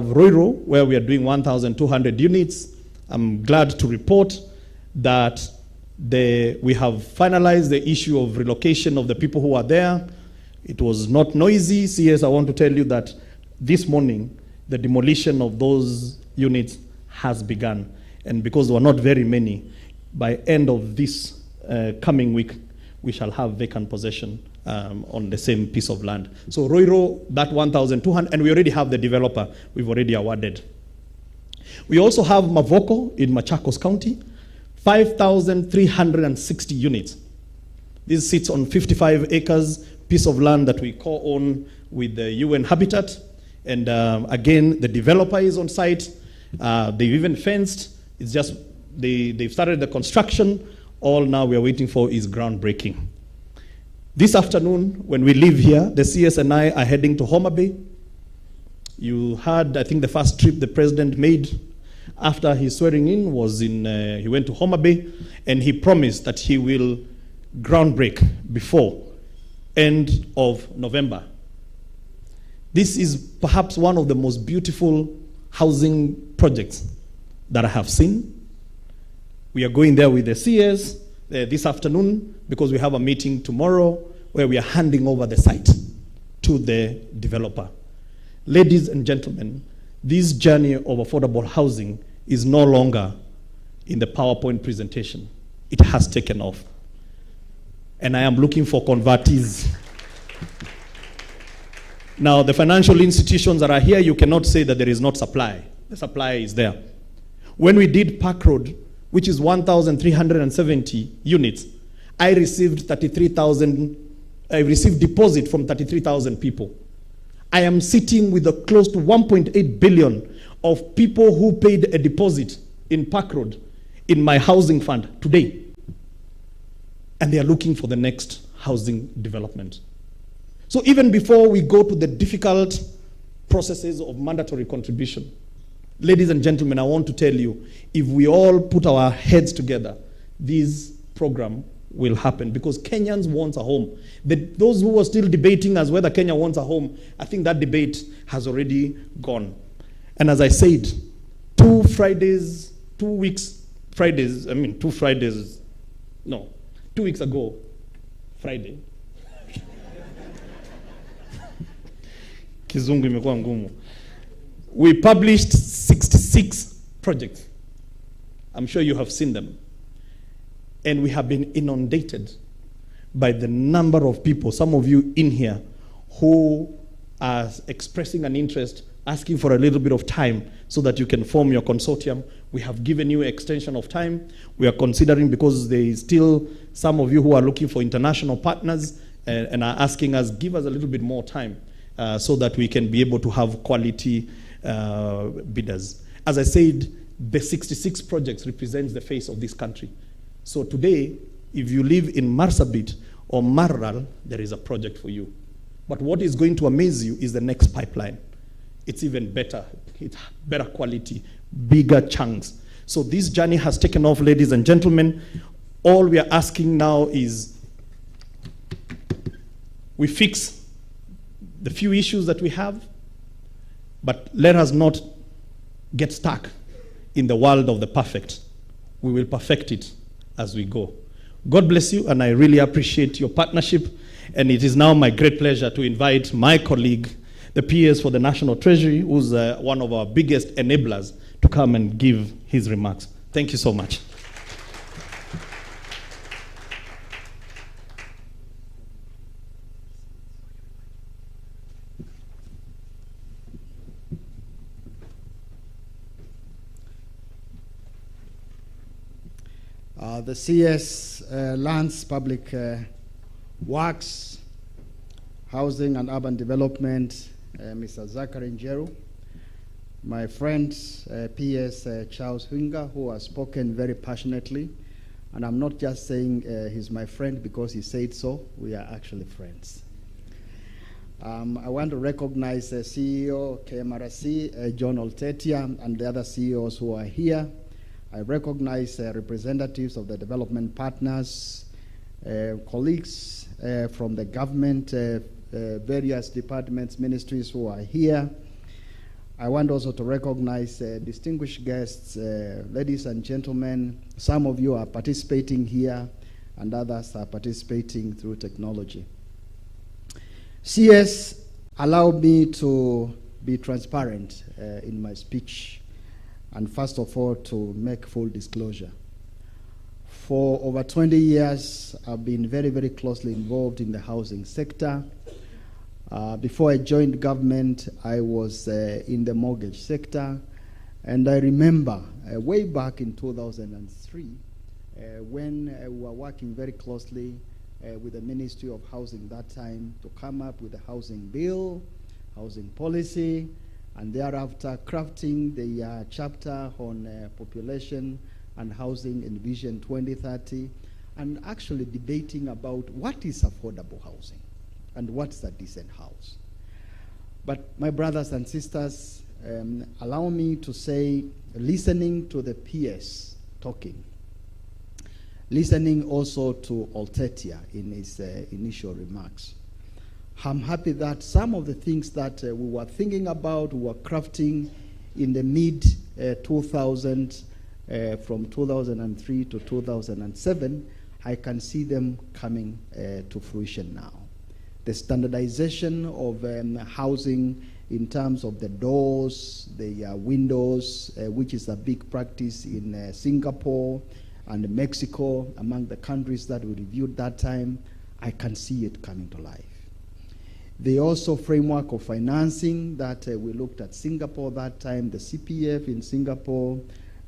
Roiro, where we are doing 1,200 units. I'm glad to report that we have finalized the issue of relocation of the people who are there. It was not noisy. CS, I want to tell you that this morning, the demolition of those units has begun. And because there were not very many, by end of this coming week, we shall have vacant possession on the same piece of land. So Roiro, that 1,200, and we already have the developer we've already awarded. We also have Mavoko in Machakos County, 5,360 units. This sits on 55 acres, piece of land that we co-own with the UN Habitat. And again, the developer is on site. They've even fenced. It's just, they've started the construction. All now we are waiting for is groundbreaking. This afternoon, when we leave here, the CS and I are heading to Homa Bay. You heard, I think, the first trip the president made after his swearing in was he went to Homa Bay, and he promised that he will groundbreak before end of November. This is perhaps one of the most beautiful housing projects that I have seen. We are going there with the CS this afternoon because we have a meeting tomorrow where we are handing over the site to the developer. Ladies and gentlemen, this journey of affordable housing is no longer in the PowerPoint presentation. It has taken off. And I am looking for convertees. Now, the financial institutions that are here, you cannot say that there is not supply. The supply is there. When we did Park Road, which is 1,370 units, I received deposit from 33,000 people. I am sitting with close to 1.8 billion of people who paid a deposit in Park Road in my housing fund today. And they are looking for the next housing development. So even before we go to the difficult processes of mandatory contribution, ladies and gentlemen, I want to tell you, if we all put our heads together, this program will happen because Kenyans want a home. Those who are still debating as whether Kenya wants a home, I think that debate has already gone. And as I said, 2 weeks ago, Friday. Kizungu imekuwa ngumu. We published 66 projects. I'm sure you have seen them. And we have been inundated by the number of people, some of you in here, who are expressing an interest, asking for a little bit of time so that you can form your consortium. We have given you extension of time. We are considering, because there is still some of you who are looking for international partners and are asking us, give us a little bit more time so that we can be able to have quality bidders. As I said, the 66 projects represents the face of this country. So today, if you live in Marsabit or Marral, there is a project for you. But what is going to amaze you is the next pipeline. It's even better. It's better quality, bigger chunks. So this journey has taken off, ladies and gentlemen. All we are asking now is we fix the few issues that we have, but let us not get stuck in the world of the perfect. We will perfect it as we go. God bless you, and I really appreciate your partnership. And it is now my great pleasure to invite my colleague, the PS for the National Treasury, who's one of our biggest enablers, to come and give his remarks. Thank you so much. The CS Lands, Public Works, Housing and Urban Development, Mr. Zachary Njeru, my friend PS Charles Hwinga, who has spoken very passionately, and I'm not just saying he's my friend because he said so, we are actually friends. I want to recognize CEO KMRC, John Oltetia, and the other CEOs who are here. I recognize representatives of the development partners, colleagues from the government, various departments, ministries who are here. I want also to recognize distinguished guests, ladies and gentlemen. Some of you are participating here, and others are participating through technology. CS, allow me to be transparent in my speech, and first of all, to make full disclosure. For over 20 years, I've been very, very closely involved in the housing sector. Before I joined government, I was in the mortgage sector, and I remember way back in 2003 when we were working very closely with the Ministry of Housing that time to come up with a housing bill, housing policy, and thereafter crafting the chapter on population and housing in Vision 2030, and actually debating about what is affordable housing and what's a decent house. But my brothers and sisters, allow me to say, listening to the PS talking, listening also to Altetia in his initial remarks, I'm happy that some of the things that we were thinking about, we were crafting in the mid-2000s, from 2003 to 2007, I can see them coming to fruition now. The standardization of housing in terms of the doors, the windows, which is a big practice in Singapore and Mexico, among the countries that we reviewed that time, I can see it coming to life. The also framework of financing that we looked at Singapore that time, the CPF in Singapore.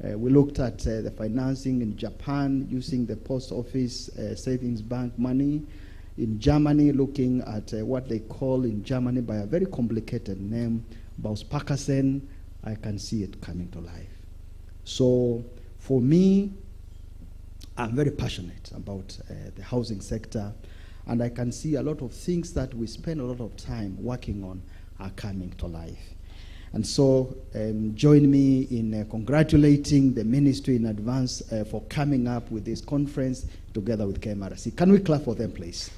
We looked at the financing in Japan using the post office savings bank money. In Germany, looking at what they call in Germany by a very complicated name, Bausparkassen. I can see it coming to life. So for me, I'm very passionate about the housing sector, and I can see a lot of things that we spend a lot of time working on are coming to life. And so join me in congratulating the ministry in advance for coming up with this conference together with KMRC. Can we clap for them, please?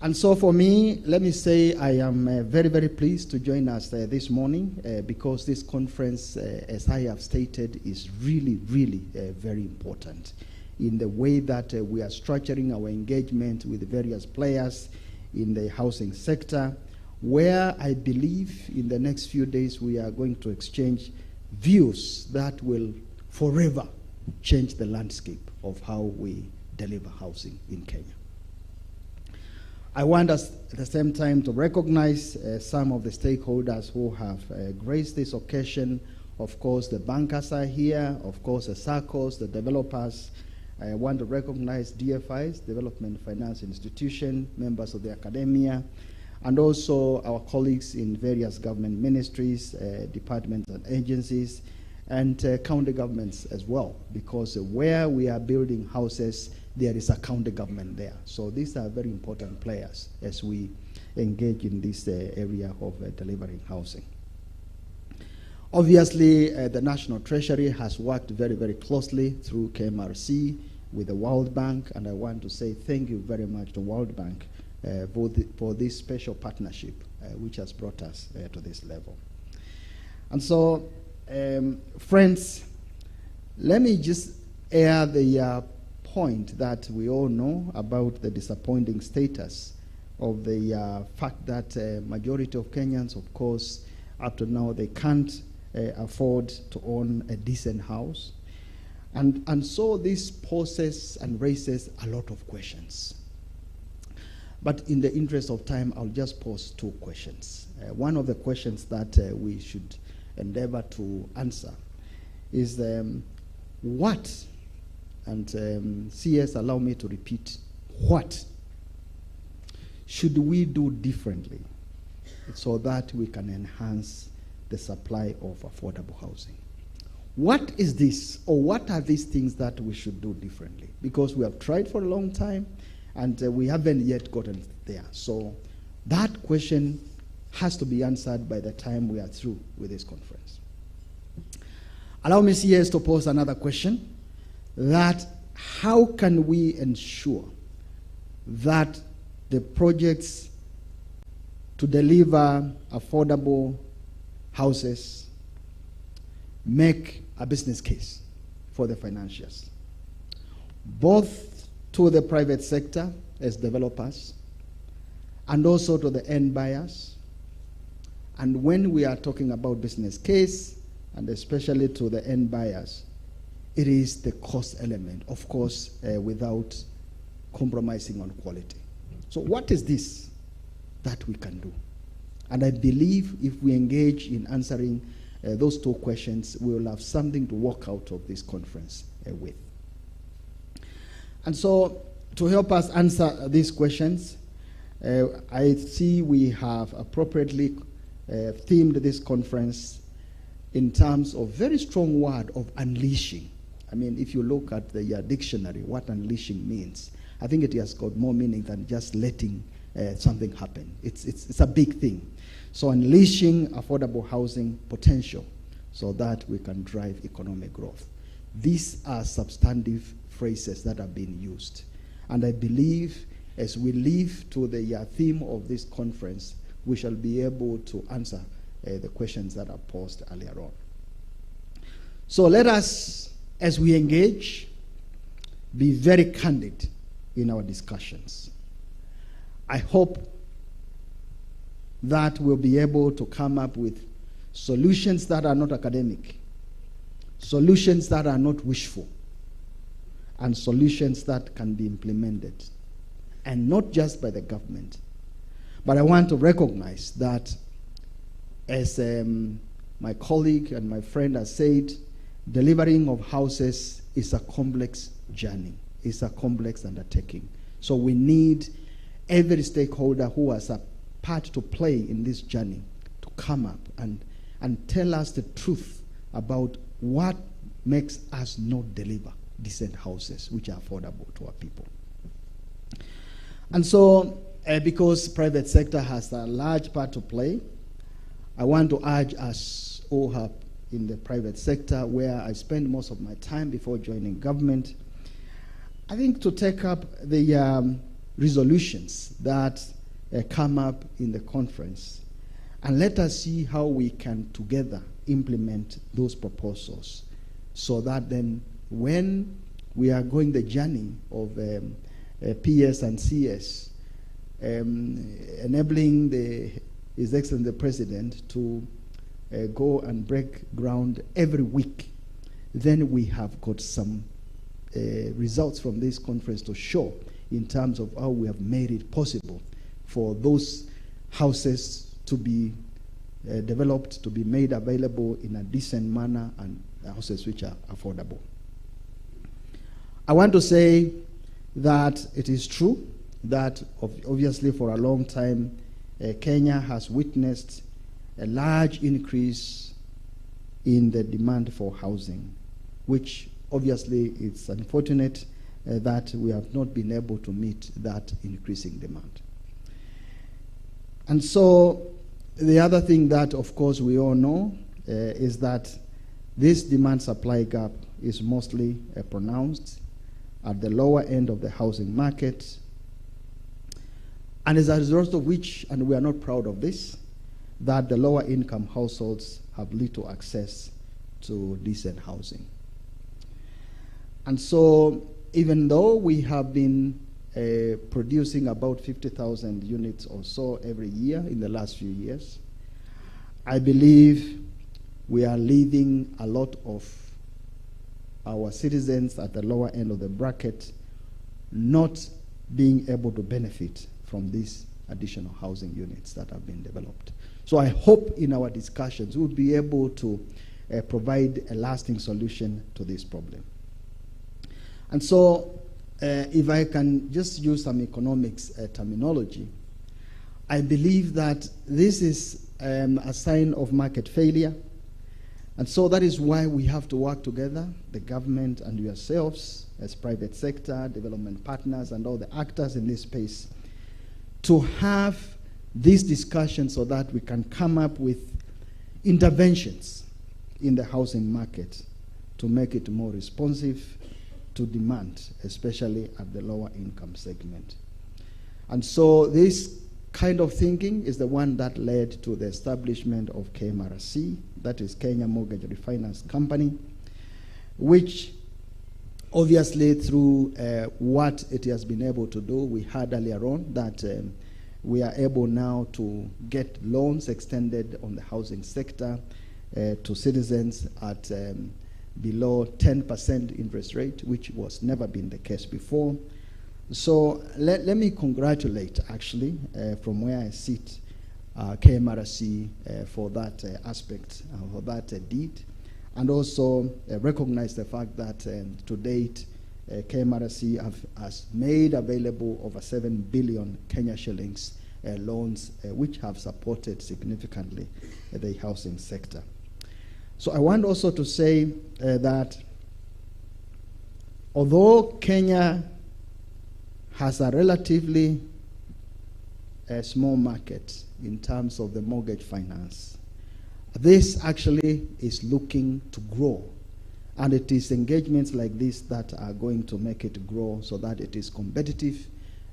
And so for me, let me say I am very, very pleased to join us this morning because this conference, as I have stated, is really, really very important in the way that we are structuring our engagement with various players in the housing sector, where I believe in the next few days we are going to exchange views that will forever change the landscape of how we deliver housing in Kenya. I want us at the same time to recognize some of the stakeholders who have graced this occasion. Of course, the bankers are here, of course, the SACCOs, the developers. I want to recognize DFIs, Development Finance Institution, members of the academia, and also our colleagues in various government ministries, departments and agencies, and county governments as well, because where we are building houses, there is a county government there. So these are very important players as we engage in this area of delivering housing. Obviously, the National Treasury has worked very, very closely through KMRC with the World Bank, and I want to say thank you very much to World Bank for this special partnership which has brought us to this level. And so, friends, let me just air the point that we all know about the disappointing status of the fact that majority of Kenyans, of course, up to now, they can't afford to own a decent house. And so this poses and raises a lot of questions. But in the interest of time, I'll just pose two questions. One of the questions that we should endeavor to answer is what, and CS, allow me to repeat, what should we do differently so that we can enhance the supply of affordable housing? What is this, or what are these things that we should do differently? Because we have tried for a long time, and we haven't yet gotten there. So that question has to be answered by the time we are through with this conference. Allow me, CS, to pose another question, that how can we ensure that the projects to deliver affordable houses, make a business case for the financiers, both to the private sector as developers and also to the end buyers. And when we are talking about business case, and especially to the end buyers, it is the cost element, of course, without compromising on quality. So what is this that we can do? And I believe if we engage in answering those two questions, we will have something to walk out of this conference with. And so, to help us answer these questions, I see we have appropriately themed this conference in terms of very strong word of unleashing. I mean, if you look at the dictionary, what unleashing means, I think it has got more meaning than just letting something happen. It's a big thing. So unleashing affordable housing potential so that we can drive economic growth. These are substantive phrases that have been used. And I believe as we live to the theme of this conference, we shall be able to answer the questions that are posed earlier on. So let us, as we engage, be very candid in our discussions. I hope that we'll be able to come up with solutions that are not academic, solutions that are not wishful, and solutions that can be implemented, and not just by the government. But I want to recognize that, as my colleague and my friend has said, delivering of houses is a complex journey. It's a complex undertaking. So we need every stakeholder who has a part to play in this journey to come up and tell us the truth about what makes us not deliver decent houses which are affordable to our people. And so, because private sector has a large part to play, I want to urge us all up in the private sector, where I spend most of my time before joining government, I think to take up the resolutions that come up in the conference, and let us see how we can together implement those proposals, so that then when we are going the journey of PS and CS, enabling His Excellency the President to go and break ground every week, then we have got some results from this conference to show in terms of how we have made it possible for those houses to be developed, to be made available in a decent manner, and houses which are affordable. I want to say that it is true that obviously for a long time Kenya has witnessed a large increase in the demand for housing, which obviously it's unfortunate that we have not been able to meet that increasing demand. And so the other thing that, of course, we all know is that this demand-supply gap is mostly pronounced at the lower end of the housing market, and as a result of which, and we are not proud of this, that the lower income households have little access to decent housing. And so even though we have been producing about 50,000 units or so every year in the last few years, I believe we are leaving a lot of our citizens at the lower end of the bracket not being able to benefit from these additional housing units that have been developed. So I hope in our discussions we'll be able to provide a lasting solution to this problem. And so if I can just use some economics terminology, I believe that this is a sign of market failure. And so that is why we have to work together, the government and yourselves as private sector, development partners, and all the actors in this space, to have this discussion so that we can come up with interventions in the housing market to make it more responsive to demand, especially at the lower income segment. And so this kind of thinking is the one that led to the establishment of KMRC, that is Kenya Mortgage Refinance Company, which obviously through what it has been able to do, we heard earlier on that we are able now to get loans extended on the housing sector to citizens at below 10% interest rate, which was never been the case before. So let me congratulate, actually, from where I sit, KMRC for that aspect, for that deed, and also recognize the fact that to date, KMRC has made available over 7 billion Kenya shillings loans, which have supported significantly the housing sector. So I want also to say that although Kenya has a relatively small market in terms of the mortgage finance, this actually is looking to grow. And it is engagements like this that are going to make it grow so that it is competitive.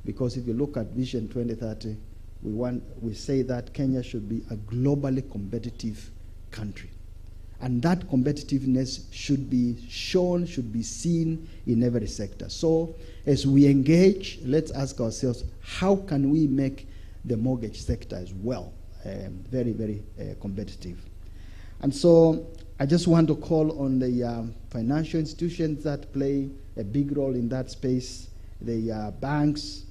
Because if you look at Vision 2030, we say that Kenya should be a globally competitive country. And that competitiveness should be shown, should be seen in every sector. So as we engage, let's ask ourselves, how can we make the mortgage sector as well very, very competitive? And so I just want to call on the financial institutions that play a big role in that space, the banks,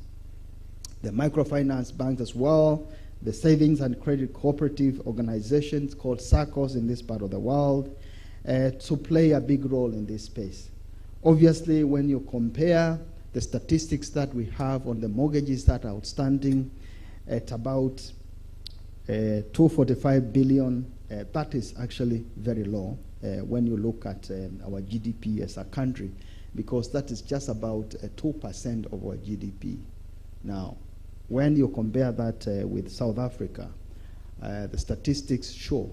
the microfinance banks as well, the savings and credit cooperative organizations called SACCOs in this part of the world, to play a big role in this space. Obviously, when you compare the statistics that we have on the mortgages that are outstanding at about 245 billion, that is actually very low when you look at our GDP as a country, because that is just about 2% of our GDP. Now, when you compare that with South Africa, the statistics show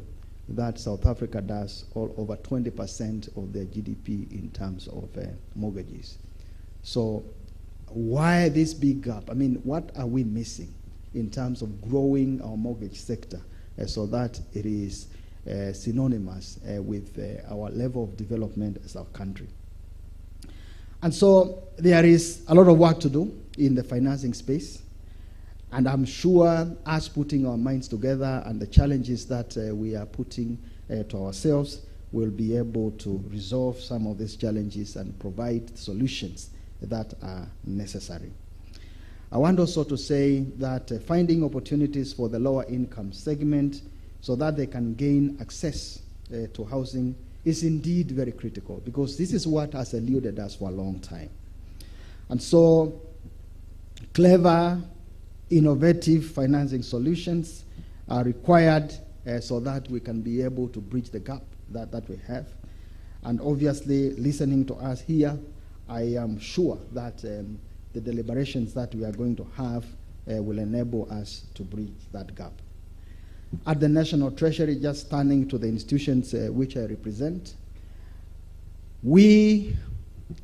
that South Africa does all over 20% of their GDP in terms of mortgages. So why this big gap? I mean, what are we missing in terms of growing our mortgage sector so that it is synonymous with our level of development as our country? And so there is a lot of work to do in the financing space. And I'm sure us putting our minds together and the challenges that we are putting to ourselves will be able to resolve some of these challenges and provide solutions that are necessary. I want also to say that finding opportunities for the lower income segment so that they can gain access to housing is indeed very critical, because this is what has eluded us for a long time. And so clever, innovative financing solutions are required so that we can be able to bridge the gap that we have. And obviously, listening to us here, I am sure that the deliberations that we are going to have will enable us to bridge that gap. At the National Treasury, just turning to the institutions which I represent, we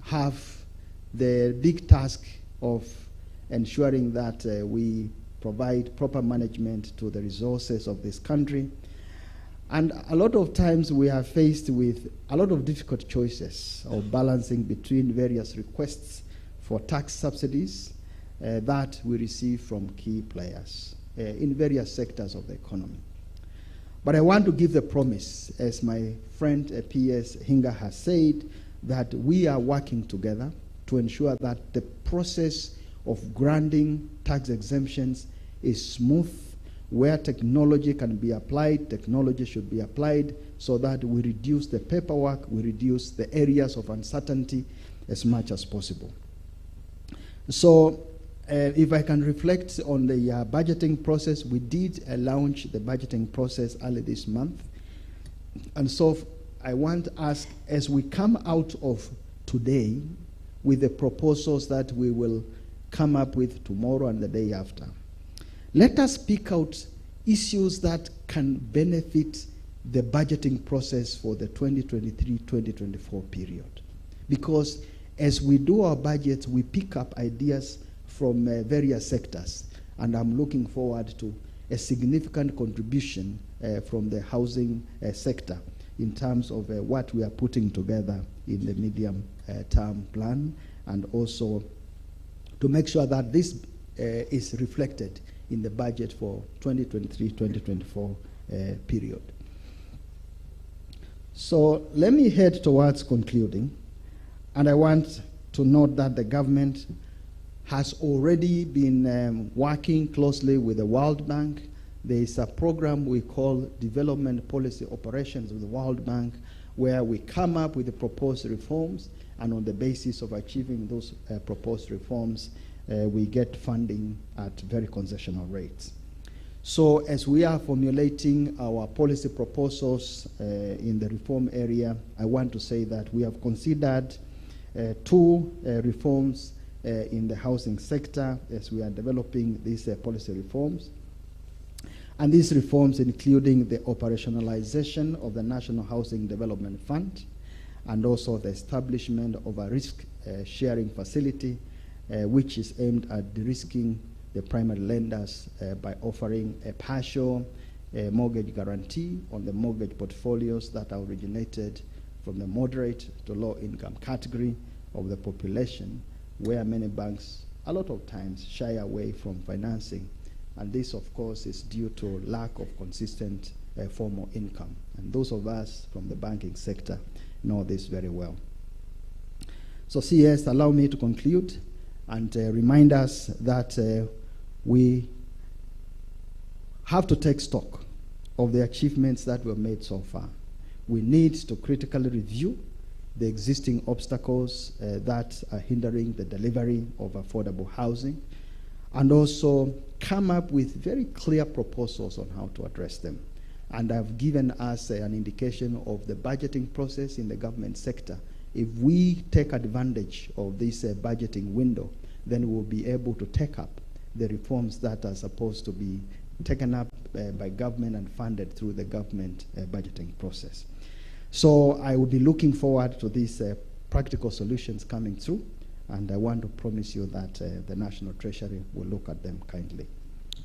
have the big task of ensuring that we provide proper management to the resources of this country. And a lot of times we are faced with a lot of difficult choices of balancing between various requests for tax subsidies that we receive from key players in various sectors of the economy. But I want to give the promise, as my friend P.S. Hinga has said, that we are working together to ensure that the process of granting tax exemptions is smooth. Where technology can be applied, technology should be applied so that we reduce the paperwork, we reduce the areas of uncertainty as much as possible. So if I can reflect on the budgeting process, we did launch the budgeting process early this month. And so I want to ask, as we come out of today with the proposals that we will come up with tomorrow and the day after, let us pick out issues that can benefit the budgeting process for the 2023-2024 period. Because as we do our budgets, we pick up ideas from various sectors. and I'm looking forward to a significant contribution from the housing sector in terms of what we are putting together in the medium-term plan, and also to make sure that this is reflected in the budget for 2023-2024 period. So let me head towards concluding, and I want to note that the government has already been working closely with the World Bank. There is a program we call Development Policy Operations with the World Bank, where we come up with the proposed reforms, and on the basis of achieving those proposed reforms, we get funding at very concessional rates. So as we are formulating our policy proposals in the reform area, I want to say that we have considered two reforms in the housing sector as we are developing these policy reforms. And these reforms including the operationalization of the National Housing Development Fund, and also the establishment of a risk-sharing facility which is aimed at de-risking the primary lenders by offering a partial mortgage guarantee on the mortgage portfolios that are originated from the moderate to low income category of the population, where many banks a lot of times shy away from financing. And this, of course, is due to lack of consistent formal income. And those of us from the banking sector know this very well. So CS, allow me to conclude and remind us that we have to take stock of the achievements that were made so far. We need to critically review the existing obstacles that are hindering the delivery of affordable housing, and also come up with very clear proposals on how to address them. And I've given us an indication of the budgeting process in the government sector. If we take advantage of this budgeting window, then we'll be able to take up the reforms that are supposed to be taken up by government and funded through the government budgeting process. So I will be looking forward to these practical solutions coming through, and I want to promise you that the National Treasury will look at them kindly.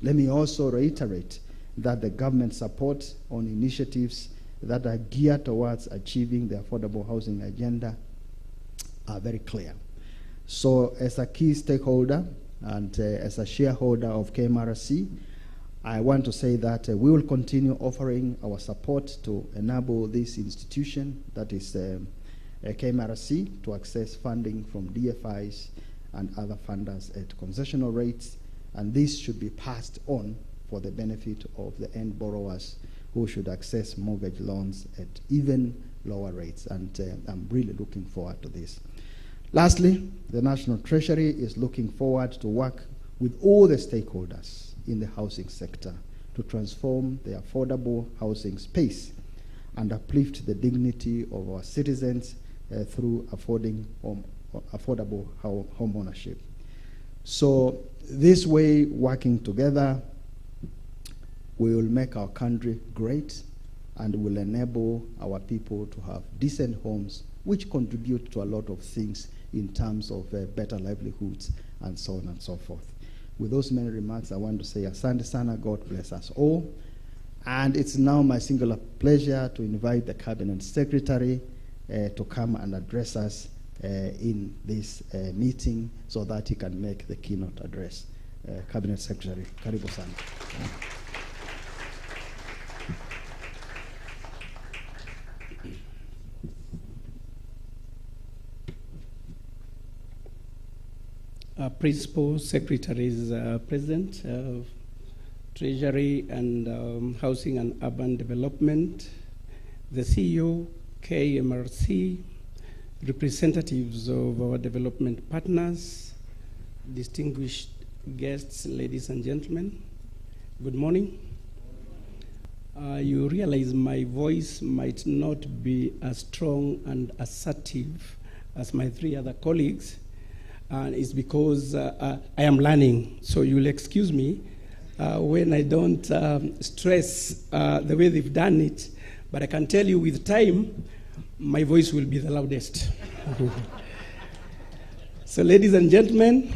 Let me also reiterate that the government support on initiatives that are geared towards achieving the affordable housing agenda are very clear. So as a key stakeholder and as a shareholder of KMRC, I want to say that we will continue offering our support to enable this institution, that is KMRC, to access funding from DFIs and other funders at concessional rates, and this should be passed on for the benefit of the end borrowers who should access mortgage loans at even lower rates, and I'm really looking forward to this. Lastly, the National Treasury is looking forward to work with all the stakeholders in the housing sector to transform the affordable housing space and uplift the dignity of our citizens through affordable home ownership. So this way, working together, we will make our country great and will enable our people to have decent homes, which contribute to a lot of things in terms of better livelihoods and so on and so forth. With those many remarks, I want to say asante sana, God bless us all. And it's now my singular pleasure to invite the Cabinet Secretary to come and address us in this meeting so that he can make the keynote address. Cabinet Secretary, karibu sana. Principal Secretaries present, Treasury and Housing and Urban Development, the CEO, KMRC, representatives of our development partners, distinguished guests, ladies and gentlemen, good morning. You realize my voice might not be as strong and assertive as my three other colleagues, and it's because I am learning. So you'll excuse me when I don't stress the way they've done it, but I can tell you with time, my voice will be the loudest. So ladies and gentlemen,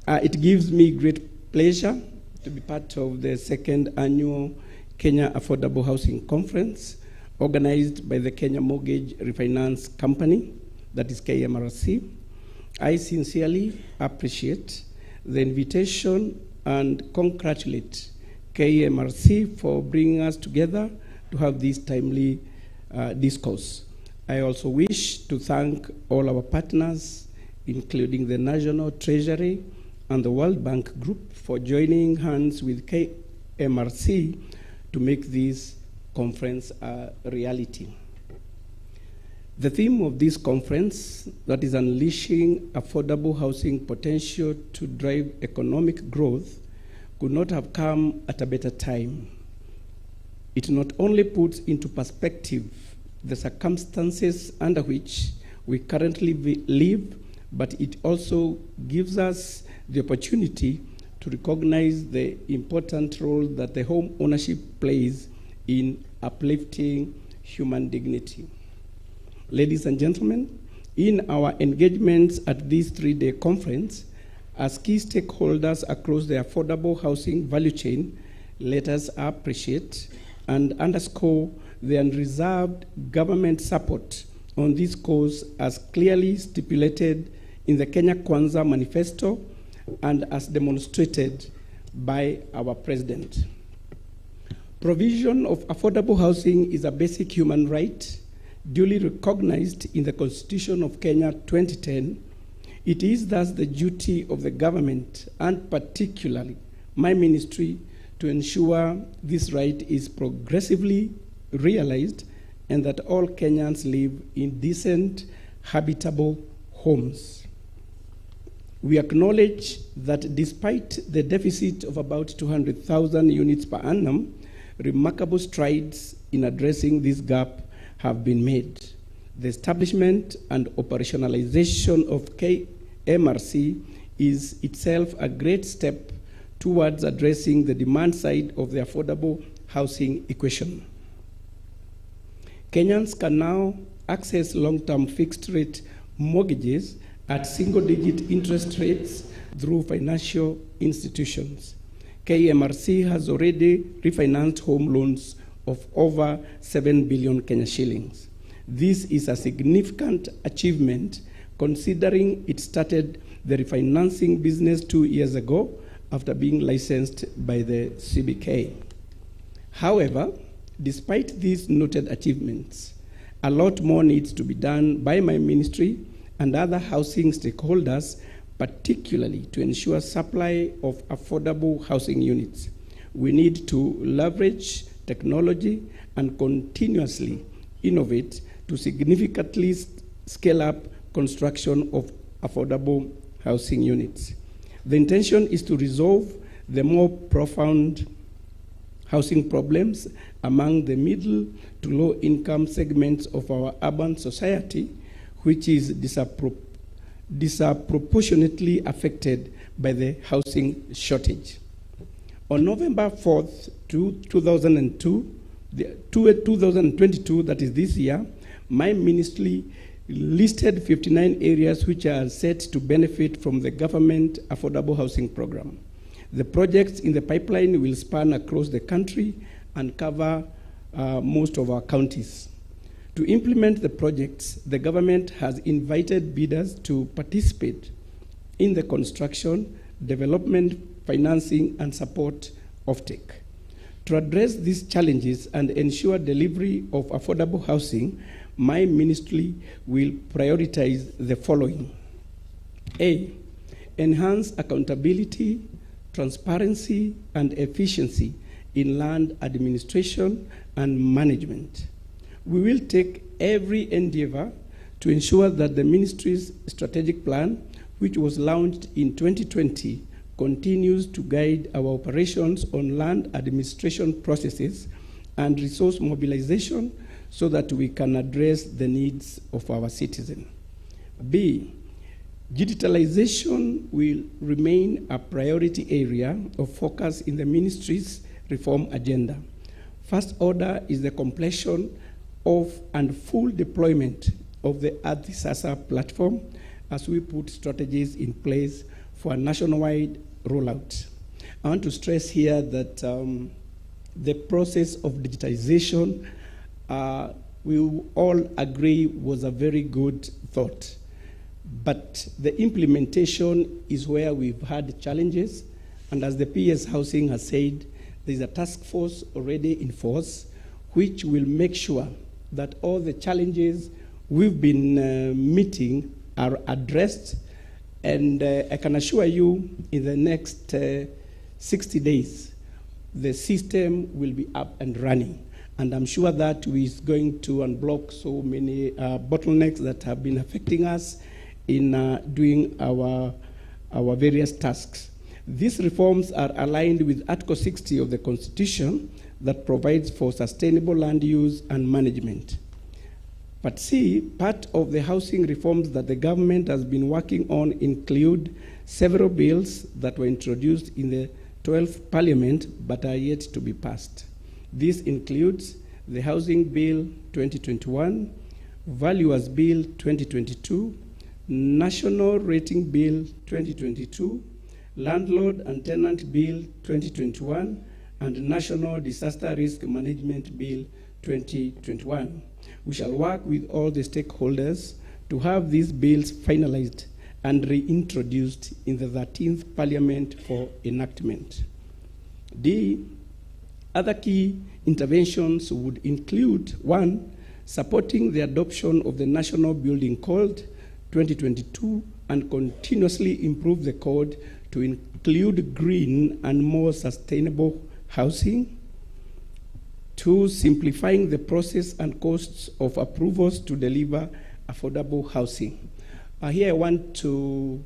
it gives me great pleasure to be part of the second annual Kenya Affordable Housing Conference organized by the Kenya Mortgage Refinance Company, that is KMRC. I sincerely appreciate the invitation and congratulate KMRC for bringing us together to have this timely discourse. I also wish to thank all our partners, including the National Treasury and the World Bank Group, for joining hands with KMRC to make this conference a reality. The theme of this conference, that is unleashing affordable housing potential to drive economic growth, could not have come at a better time. It not only puts into perspective the circumstances under which we currently live, but it also gives us the opportunity to recognize the important role that the home ownership plays in uplifting human dignity. Ladies and gentlemen, in our engagements at this three-day conference, as key stakeholders across the affordable housing value chain, let us appreciate and underscore the unreserved government support on this cause as clearly stipulated in the Kenya Kwanza Manifesto and as demonstrated by our President. Provision of affordable housing is a basic human right duly recognized in the Constitution of Kenya 2010. It is thus the duty of the government, and particularly my ministry, to ensure this right is progressively realized and that all Kenyans live in decent, habitable homes. We acknowledge that despite the deficit of about 200,000 units per annum, remarkable strides in addressing this gap have been made. The establishment and operationalization of KMRC is itself a great step towards addressing the demand side of the affordable housing equation. Kenyans can now access long-term fixed-rate mortgages at single-digit interest rates through financial institutions. KMRC has already refinanced home loans of over 7 billion Kenya shillings. This is a significant achievement considering it started the refinancing business 2 years ago after being licensed by the CBK. However, despite these noted achievements, a lot more needs to be done by my ministry and other housing stakeholders, particularly to ensure supply of affordable housing units. We need to leverage technology and continuously innovate to significantly scale up construction of affordable housing units. The intention is to resolve the more profound housing problems among the middle to low income segments of our urban society, which is disproportionately affected by the housing shortage. On November 4th, 2022, that is this year, my ministry listed 59 areas which are set to benefit from the government affordable housing program. The projects in the pipeline will span across the country and cover most of our counties. To implement the projects, the government has invited bidders to participate in the construction, development, financing, and support offtake. To address these challenges and ensure delivery of affordable housing, my ministry will prioritize the following. A, enhance accountability, transparency, and efficiency in land administration and management. We will take every endeavor to ensure that the ministry's strategic plan, which was launched in 2020, continues to guide our operations on land administration processes and resource mobilization so that we can address the needs of our citizens. B, digitalization will remain a priority area of focus in the ministry's reform agenda. First order is the completion of and full deployment of the Adhisasa platform as we put strategies in place for a nationwide rollout. I want to stress here that the process of digitization, we all agree was a very good thought. But the implementation is where we've had challenges. And as the PS Housing has said, there's a task force already in force, which will make sure that all the challenges we've been meeting are addressed. And I can assure you, in the next 60 days, the system will be up and running. And I'm sure that is going to unblock so many bottlenecks that have been affecting us in doing our various tasks. These reforms are aligned with Article 60 of the Constitution that provides for sustainable land use and management. But see, part of the housing reforms that the government has been working on include several bills that were introduced in the 12th Parliament but are yet to be passed. This includes the Housing Bill 2021, Valuers Bill 2022, National Rating Bill 2022, Landlord and Tenant Bill 2021, and National Disaster Risk Management Bill 2021. We shall work with all the stakeholders to have these bills finalized and reintroduced in the 13th Parliament for enactment. D, other key interventions would include, 1, supporting the adoption of the National Building Code 2022 and continuously improve the code to include green and more sustainable housing. 2, simplifying the process and costs of approvals to deliver affordable housing. Here I want to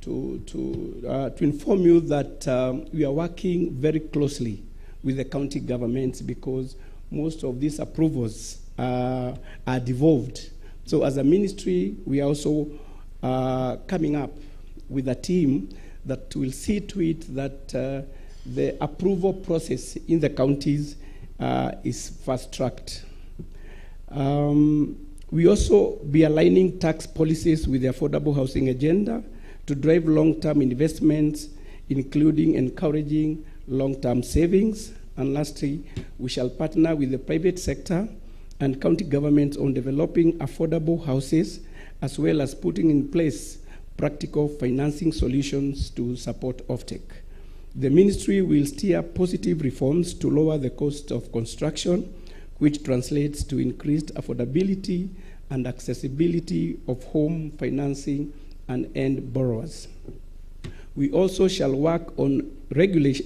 inform you that we are working very closely with the county governments because most of these approvals are devolved. So as a ministry, we are also coming up with a team that will see to it that the approval process in the counties is fast-tracked. We also be aligning tax policies with the affordable housing agenda to drive long-term investments, including encouraging long-term savings. And lastly, we shall partner with the private sector and county governments on developing affordable houses, as well as putting in place practical financing solutions to support offtake. The ministry will steer positive reforms to lower the cost of construction, which translates to increased affordability and accessibility of home financing and end borrowers. We also shall work on regulations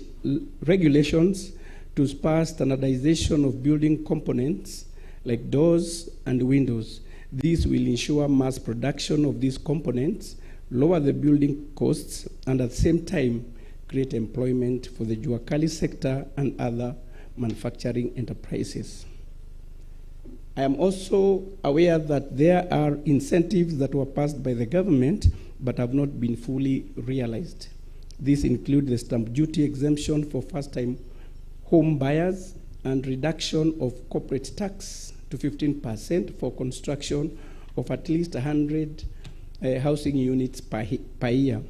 to spur standardization of building components like doors and windows. This will ensure mass production of these components, lower the building costs, and at the same time, create employment for the Juakali sector and other manufacturing enterprises. I am also aware that there are incentives that were passed by the government but have not been fully realized. These include the stamp duty exemption for first-time home buyers and reduction of corporate tax to 15% for construction of at least 100 housing units per year.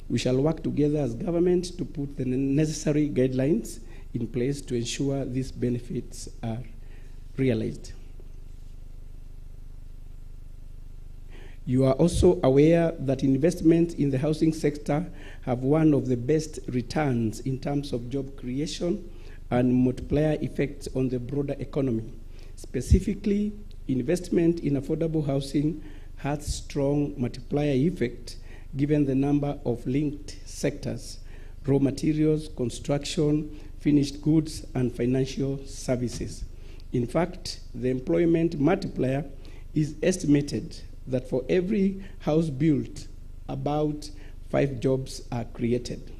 We shall work together as government to put the necessary guidelines in place to ensure these benefits are realized. You are also aware that investments in the housing sector have one of the best returns in terms of job creation and multiplier effects on the broader economy. Specifically, investment in affordable housing has strong multiplier effect given the number of linked sectors: raw materials, construction, finished goods, and financial services. In fact, the employment multiplier is estimated that for every house built, about 5 jobs are created.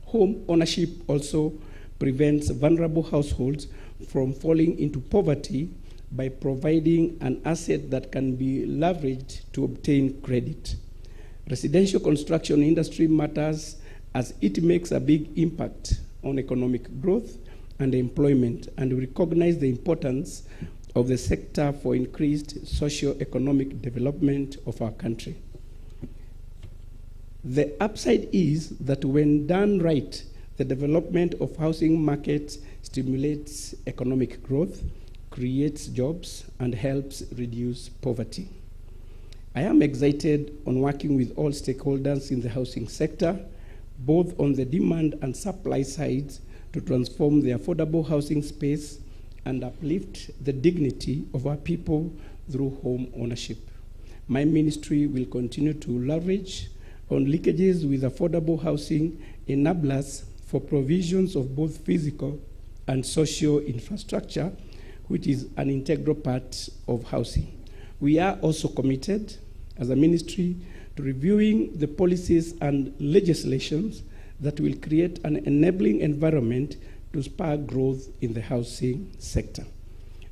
Home ownership also prevents vulnerable households from falling into poverty by providing an asset that can be leveraged to obtain credit. Residential construction industry matters as it makes a big impact on economic growth and employment, and we recognize the importance of the sector for increased socio-economic development of our country. The upside is that when done right, The development of housing markets stimulates economic growth, creates jobs, and helps reduce poverty. I am excited on working with all stakeholders in the housing sector, both on the demand and supply sides, to transform the affordable housing space and uplift the dignity of our people through home ownership. My ministry will continue to leverage on linkages with affordable housing enablers for provisions of both physical and social infrastructure, which is an integral part of housing. We are also committed as a ministry to reviewing the policies and legislations that will create an enabling environment to spur growth in the housing sector.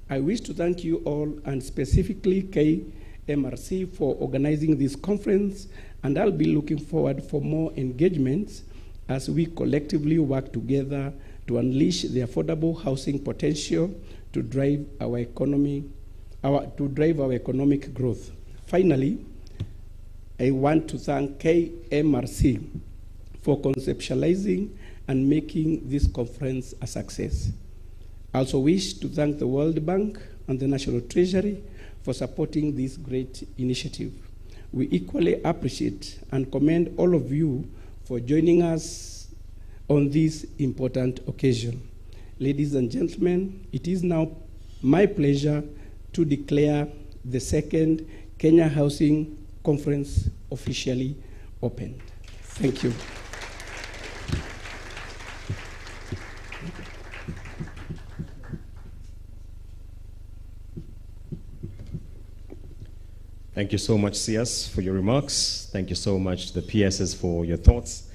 I wish to thank you all, and specifically KMRC, for organizing this conference, and I'll be looking forward for more engagements as we collectively work together to unleash the affordable housing potential to drive our economic growth. Finally, I want to thank KMRC for conceptualizing and making this conference a success. I also wish to thank the World Bank and the National Treasury for supporting this great initiative. We equally appreciate and commend all of you for joining us on this important occasion. Ladies and gentlemen, it is now my pleasure to declare the second Kenya Housing Conference officially opened. Thank you. Thank you so much, CS, for your remarks. Thank you so much to the PSs for your thoughts.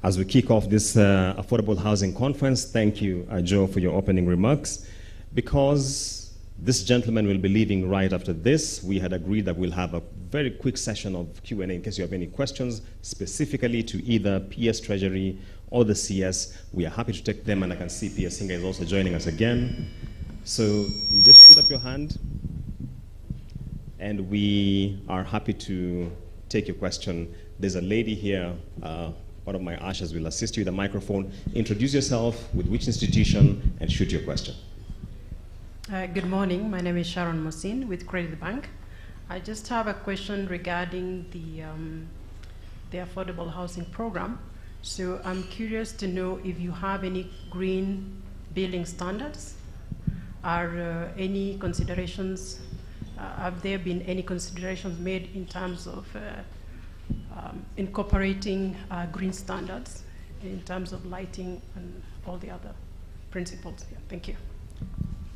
As we kick off this Affordable Housing Conference, thank you, Joe, for your opening remarks. Because this gentleman will be leaving right after this, we had agreed that we'll have a very quick session of Q&A in case you have any questions, specifically to either PS Treasury or the CS. We are happy to take them, and I can see PS Singer is also joining us again. So you just shoot up your hand, and we are happy to take your question. There's a lady here, one of my ushers will assist you with a microphone. Introduce yourself, with which institution, and shoot your question. Good morning, my name is Sharon Mosin with Credit Bank. I just have a question regarding the affordable housing program. So I'm curious to know if you have any green building standards. Are any considerations, have there been any considerations made in terms of incorporating green standards in terms of lighting and all the other principles? Yeah, thank you.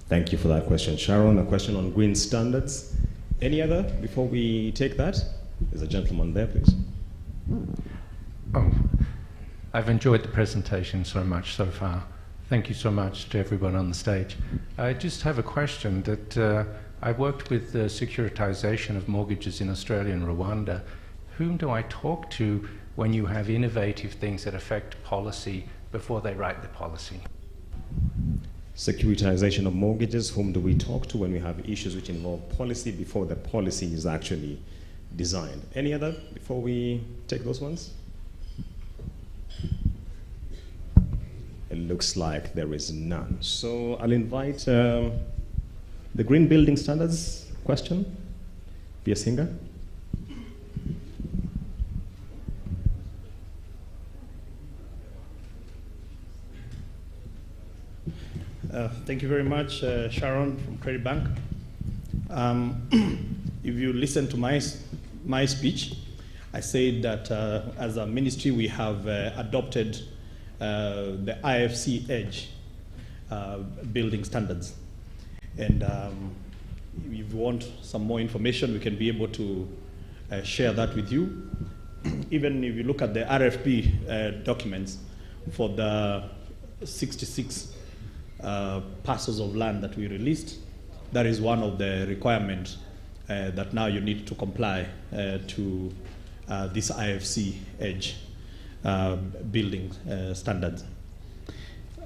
Thank you for that question, Sharon. A question on green standards. Any other before we take that? There's a gentleman there, please. Oh, I've enjoyed the presentation so much so far. Thank you so much to everyone on the stage. I just have a question that I worked with the securitization of mortgages in Australia and Rwanda. Whom do I talk to when you have innovative things that affect policy before they write the policy? Securitization of mortgages, whom do we talk to when we have issues which involve policy before the policy is actually designed? Any other before we take those ones? It looks like there is none. So I'll invite the green building standards question. Pia Singer. Thank you very much, Sharon from Credit Bank. If you listen to my speech, I said that as a ministry we have adopted the IFC Edge building standards. And if you want some more information, we can be able to share that with you. Even if you look at the RFP documents for the 66 parcels of land that we released, that is one of the requirements that now you need to comply to this IFC Edge building standards.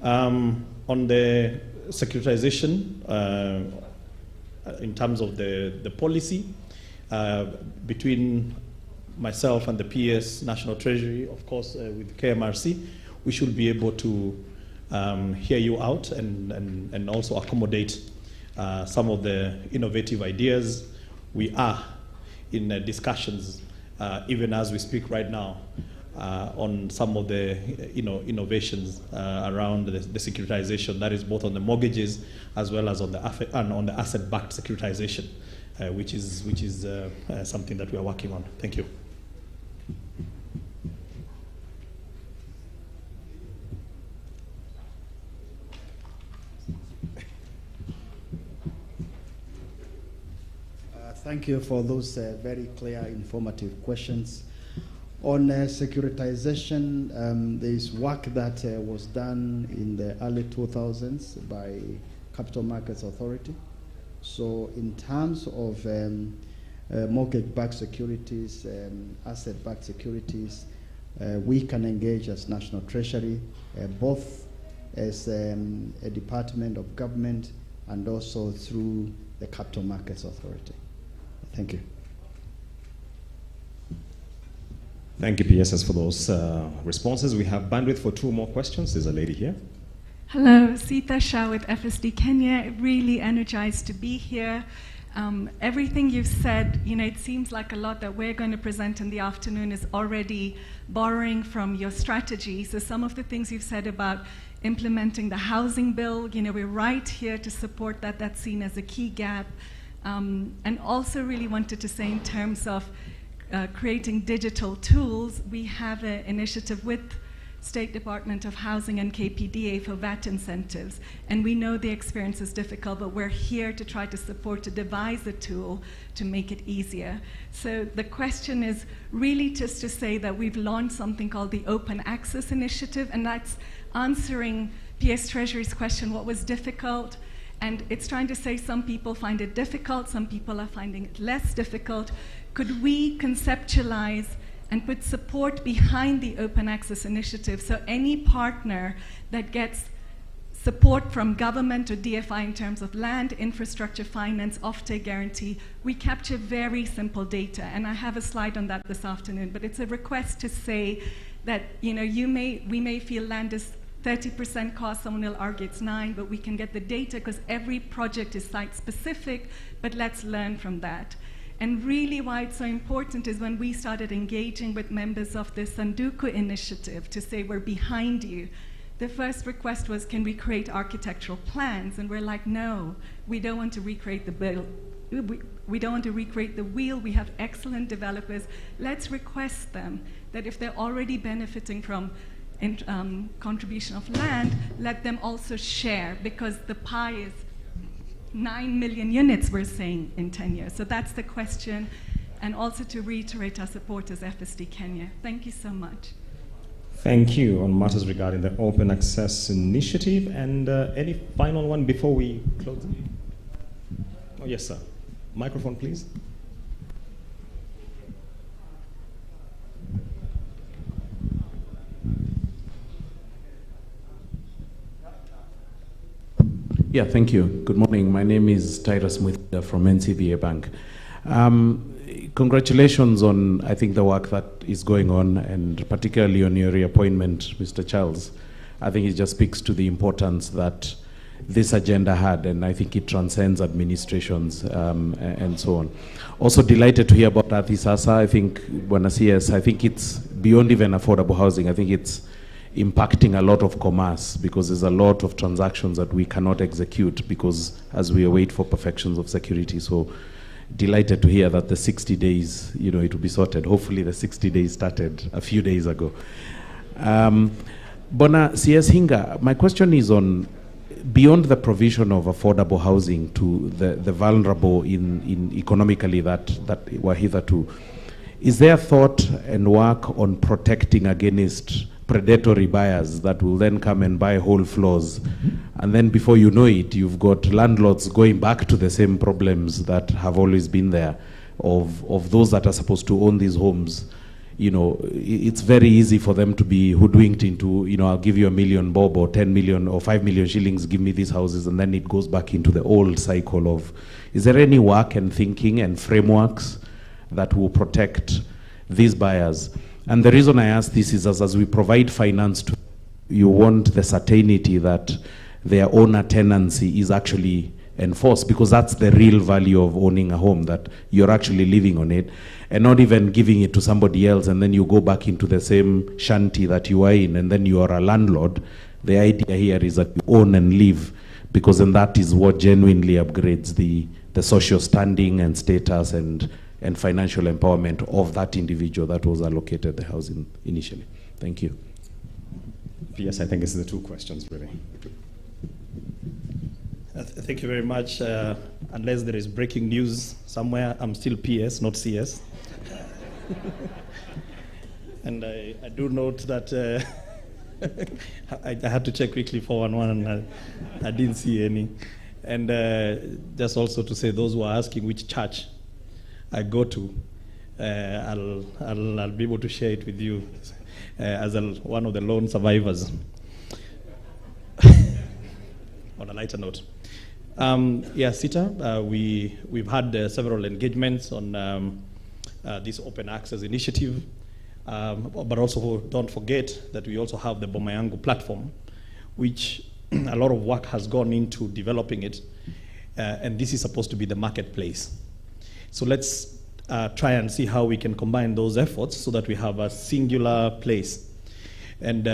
On the securitization, in terms of the policy, between myself and the PS National Treasury, of course, with KMRC, we should be able to hear you out and also accommodate some of the innovative ideas. We are in discussions, even as we speak right now, on some of the innovations around the securitization, that is both on the mortgages as well as on the asset-backed securitization, which is something that we are working on. Thank you. Thank you for those very clear, informative questions. On securitization, there is work that was done in the early 2000s by Capital Markets Authority. So in terms of mortgage-backed securities, asset-backed securities, we can engage as National Treasury, both as a department of government and also through the Capital Markets Authority. Thank you. Thank you, PSS, for those responses. We have bandwidth for 2 more questions. There's a lady here. Hello, Sita Shah with FSD Kenya. Really energized to be here. Everything you've said, it seems like a lot that we're going to present in the afternoon is already borrowing from your strategy. So some of the things you've said about implementing the housing bill, we're right here to support that. That's seen as a key gap. And also really wanted to say in terms of creating digital tools, we have an initiative with State Department of Housing and KPDA for VAT incentives. And we know the experience is difficult, but we're here to try to support, to devise a tool to make it easier. So the question is really just to say that we've launched something called the Open Access Initiative, and that's answering PS Treasury's question, what was difficult? And it's trying to say some people find it difficult, some people are finding it less difficult. Could we conceptualize and put support behind the Open Access Initiative so any partner that gets support from government or DFI in terms of land, infrastructure, finance, offtake guarantee, we capture very simple data. And I have a slide on that this afternoon, but it's a request to say that we may feel land is 30% cost, someone will argue it's 9%, but we can get the data because every project is site-specific, but let's learn from that. And really why it's so important is when we started engaging with members of the Sanduku initiative to say we're behind you, the first request was, can we create architectural plans? And we're like, no, we don't want to recreate the bill. We don't want to recreate the wheel. We have excellent developers. Let's request them that if they're already benefiting from contribution of land, let them also share, because the pie is 9 million units, we're saying, in 10 years. So that's the question, and also to reiterate our support as FSD Kenya. Thank you so much. Thank you on matters regarding the Open Access Initiative. And any final one before we close? Oh, yes, sir. Microphone, please. Yeah, thank you. Good morning. My name is Tyrus Muthida from NCBA Bank. Congratulations on, I think, the work that is going on, and particularly on your reappointment, Mr. Charles. I think it just speaks to the importance that this agenda had, and I think it transcends administrations and so on. Also delighted to hear about Athi Sasa. I think, CS, I think it's beyond even affordable housing. I think it's impacting a lot of commerce, because there's a lot of transactions that we cannot execute because as we await for perfections of security. So delighted to hear that the 60 days, it will be sorted. Hopefully the 60 days started a few days ago. Bona CS Hinga, my question is on beyond the provision of affordable housing to the vulnerable in economically that were hitherto. Is there thought and work on protecting against predatory buyers that will then come and buy whole floors, and then before you know it, you've got landlords going back to the same problems that have always been there of those that are supposed to own these homes? It's very easy for them to be hoodwinked into, I'll give you $1 million bob or 10 million or 5 million shillings, give me these houses, and then it goes back into the old cycle of, is there any work and thinking and frameworks that will protect these buyers? And the reason I ask this is as we provide finance to you want the certainty that their owner tenancy is actually enforced, because that's the real value of owning a home, that you're actually living on it, and not even giving it to somebody else and then you go back into the same shanty that you are in and then you are a landlord. The idea here is that you own and live, because then that is what genuinely upgrades the social standing and status and financial empowerment of that individual that was allocated the housing initially. Thank you. Yes, I think this is the two questions, really. Thank you very much. Unless there is breaking news somewhere, I'm still PS, not CS. And I do note that I had to check quickly 411 and I didn't see any. And just also to say, those who are asking which church I go to, I'll be able to share it with you as one of the lone survivors. On a lighter note. Yeah, SITA, we've had several engagements on this open access initiative, but also don't forget that we also have the Boma Yangu platform, which a lot of work has gone into developing it, and this is supposed to be the marketplace. So let's try and see how we can combine those efforts so that we have a singular place. And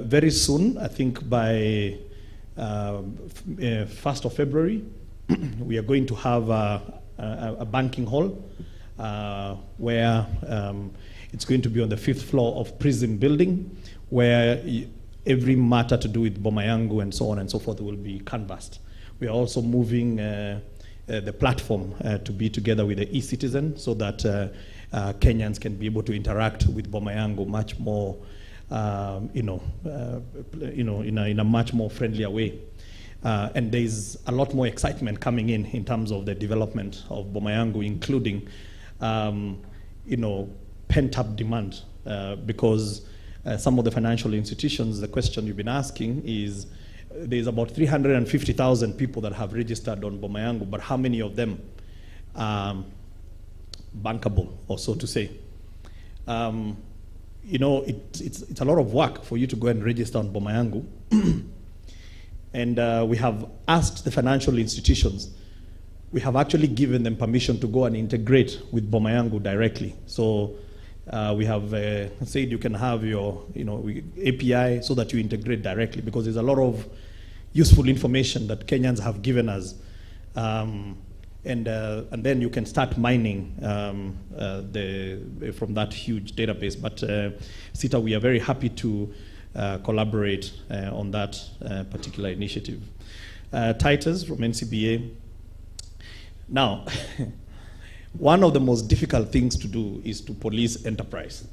very soon, I think by 1st of February, we are going to have a banking hall where it's going to be on the 5th floor of Prism building, where every matter to do with Boma Yangu and so on and so forth will be canvassed. We are also moving the platform to be together with the e-citizen so that Kenyans can be able to interact with Boma Yangu much more, in a much more friendlier way. And there's a lot more excitement coming in terms of the development of Boma Yangu, including, pent-up demand, because some of the financial institutions, the question you've been asking is, there's about 350,000 people that have registered on Boma Yangu, but how many of them are bankable, or so to say? It's a lot of work for you to go and register on Boma Yangu. And we have asked the financial institutions, we have actually given them permission to go and integrate with Boma Yangu directly. So we have said you can have your API so that you integrate directly, because there's a lot of useful information that Kenyans have given us. And then you can start mining from that huge database. But SITA, we are very happy to collaborate on that particular initiative. Titus from NCBA. Now, one of the most difficult things to do is to police enterprise.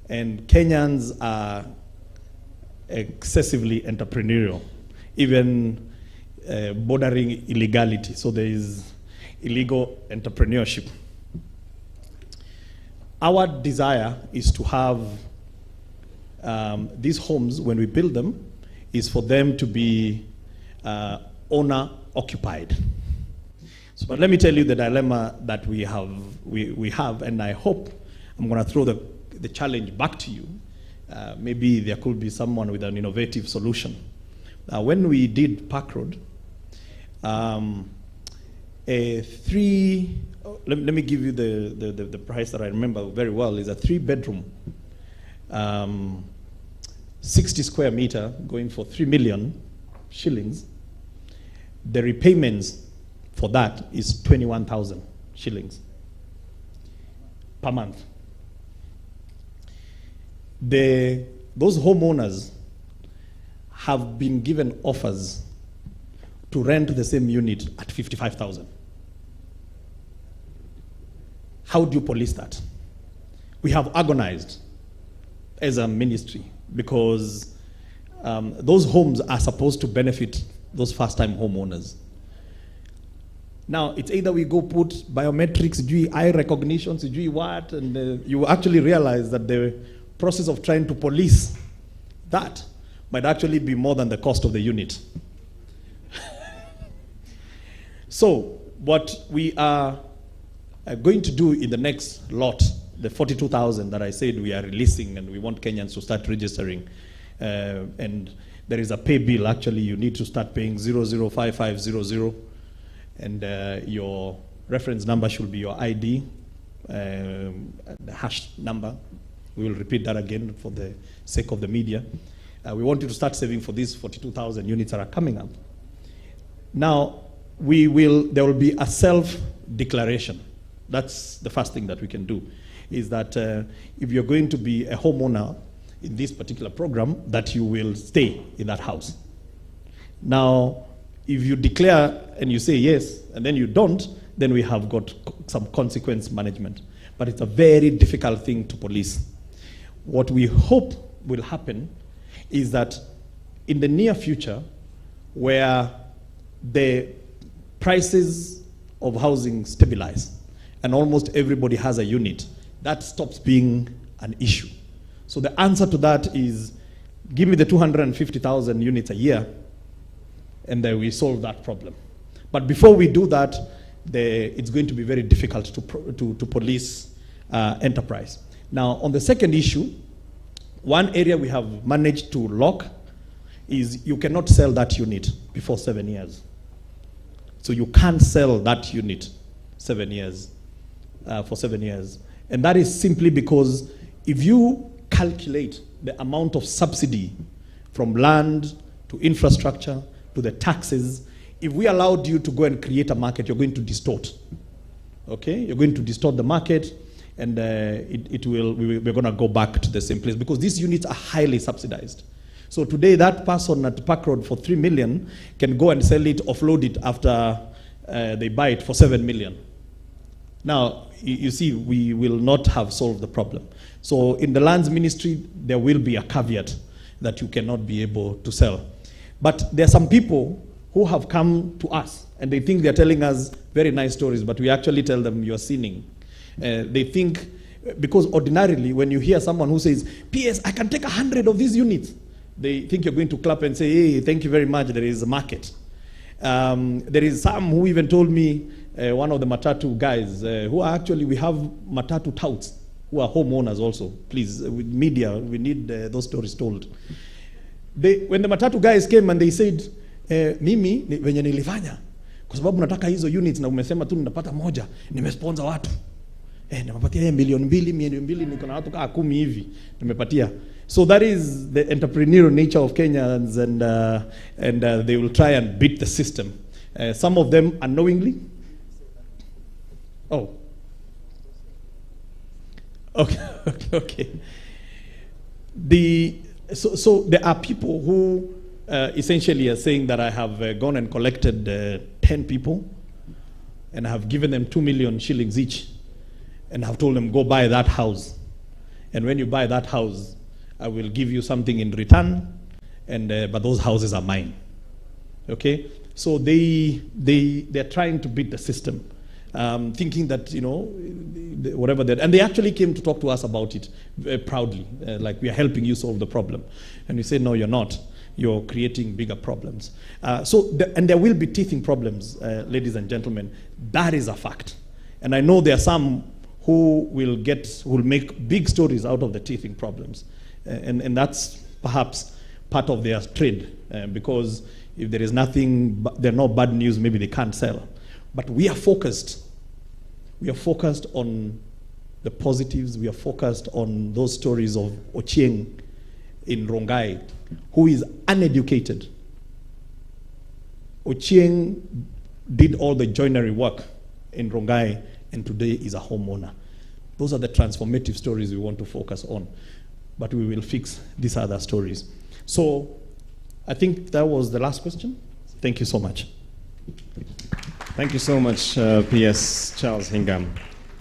And Kenyans are excessively entrepreneurial, even bordering illegality. So there is illegal entrepreneurship. Our desire is to have these homes, when we build them, is for them to be owner-occupied. So, but let me tell you the dilemma that we have, and I hope I'm going to throw the challenge back to you. Maybe there could be someone with an innovative solution. When we did Park Road, let me give you the price that I remember very well. Is a 3-bedroom, 60 square meter, going for 3 million shillings. The repayments for that is 21,000 shillings per month. Those homeowners have been given offers to rent the same unit at 55,000. How do you police that? We have agonized as a ministry, because those homes are supposed to benefit those first-time homeowners. Now, it's either we go put biometrics, eye recognition, what, and you actually realize that the process of trying to police that might actually be more than the cost of the unit. So, what we are going to do in the next lot, the 42,000 that I said we are releasing and we want Kenyans to start registering, And there is a pay bill. Actually, you need to start paying 005500, and your reference number should be your ID, the hash number. We will repeat that again for the sake of the media. We want you to start saving for these 42,000 units that are coming up. Now, there will be a self-declaration. That's the first thing that we can do, is that if you're going to be a homeowner in this particular program, that you will stay in that house. Now, if you declare and you say yes, and then you don't, then we have got some consequence management. But it's a very difficult thing to police. What we hope will happen is that in the near future, where the prices of housing stabilize and almost everybody has a unit, that stops being an issue. So the answer to that is, give me the 250,000 units a year, and then we solve that problem. But before we do that, it's going to be very difficult to police enterprise. Now, on the second issue, one area we have managed to lock is you cannot sell that unit before 7 years. So you can't sell that unit for 7 years. And that is simply because if you calculate the amount of subsidy from land to infrastructure to the taxes, if we allowed you to go and create a market, you're going to distort. Okay? You're going to distort the market, and we're going to go back to the same place because these units are highly subsidized. So today, that person at Park Road for 3 million can go and sell it, offload it after they buy it for 7 million. Now, you see, we will not have solved the problem. So in the lands ministry, there will be a caveat that you cannot be able to sell. But there are some people who have come to us, and they think they're telling us very nice stories, but we actually tell them you're sinning. They think, because ordinarily, when you hear someone who says, PS, I can take 100 of these units, they think you're going to clap and say, hey, thank you very much, there is a market. There is some who even told me, one of the Matatu guys, who are actually, we have Matatu touts, who are homeowners also. Please, with media, we need those stories told. When the Matatu guys came and they said, mimi, venye nilifanya, kwa sababu nataka hizo units na umesema tu ninapata moja, nimesponsor watu. Nimepatia milioni mbili, niko na watu kaa 10 hivi, nimepatia. So that is the entrepreneurial nature of Kenyans, and they will try and beat the system. Some of them unknowingly. Oh. Okay. So there are people who essentially are saying that I have gone and collected 10 people and I have given them 2 million shillings each and have told them, go buy that house. And when you buy that house, I will give you something in return, but those houses are mine. Okay? So they're trying to beat the system, thinking that, whatever that, and they actually came to talk to us about it proudly, like we are helping you solve the problem. And we say, no, you're not. You're creating bigger problems. And there will be teething problems, ladies and gentlemen. That is a fact. And I know there are some who will make big stories out of the teething problems. And that's perhaps part of their trade, because if there is nothing, there are no bad news, maybe they can't sell. But we are focused. We are focused on the positives. We are focused on those stories of Ochieng in Rongai, who is uneducated. Ochieng did all the joinery work in Rongai, and today is a homeowner. Those are the transformative stories we want to focus on. But we will fix these other stories. So I think that was the last question. Thank you so much. Thank you so much, PS Charles Hingam.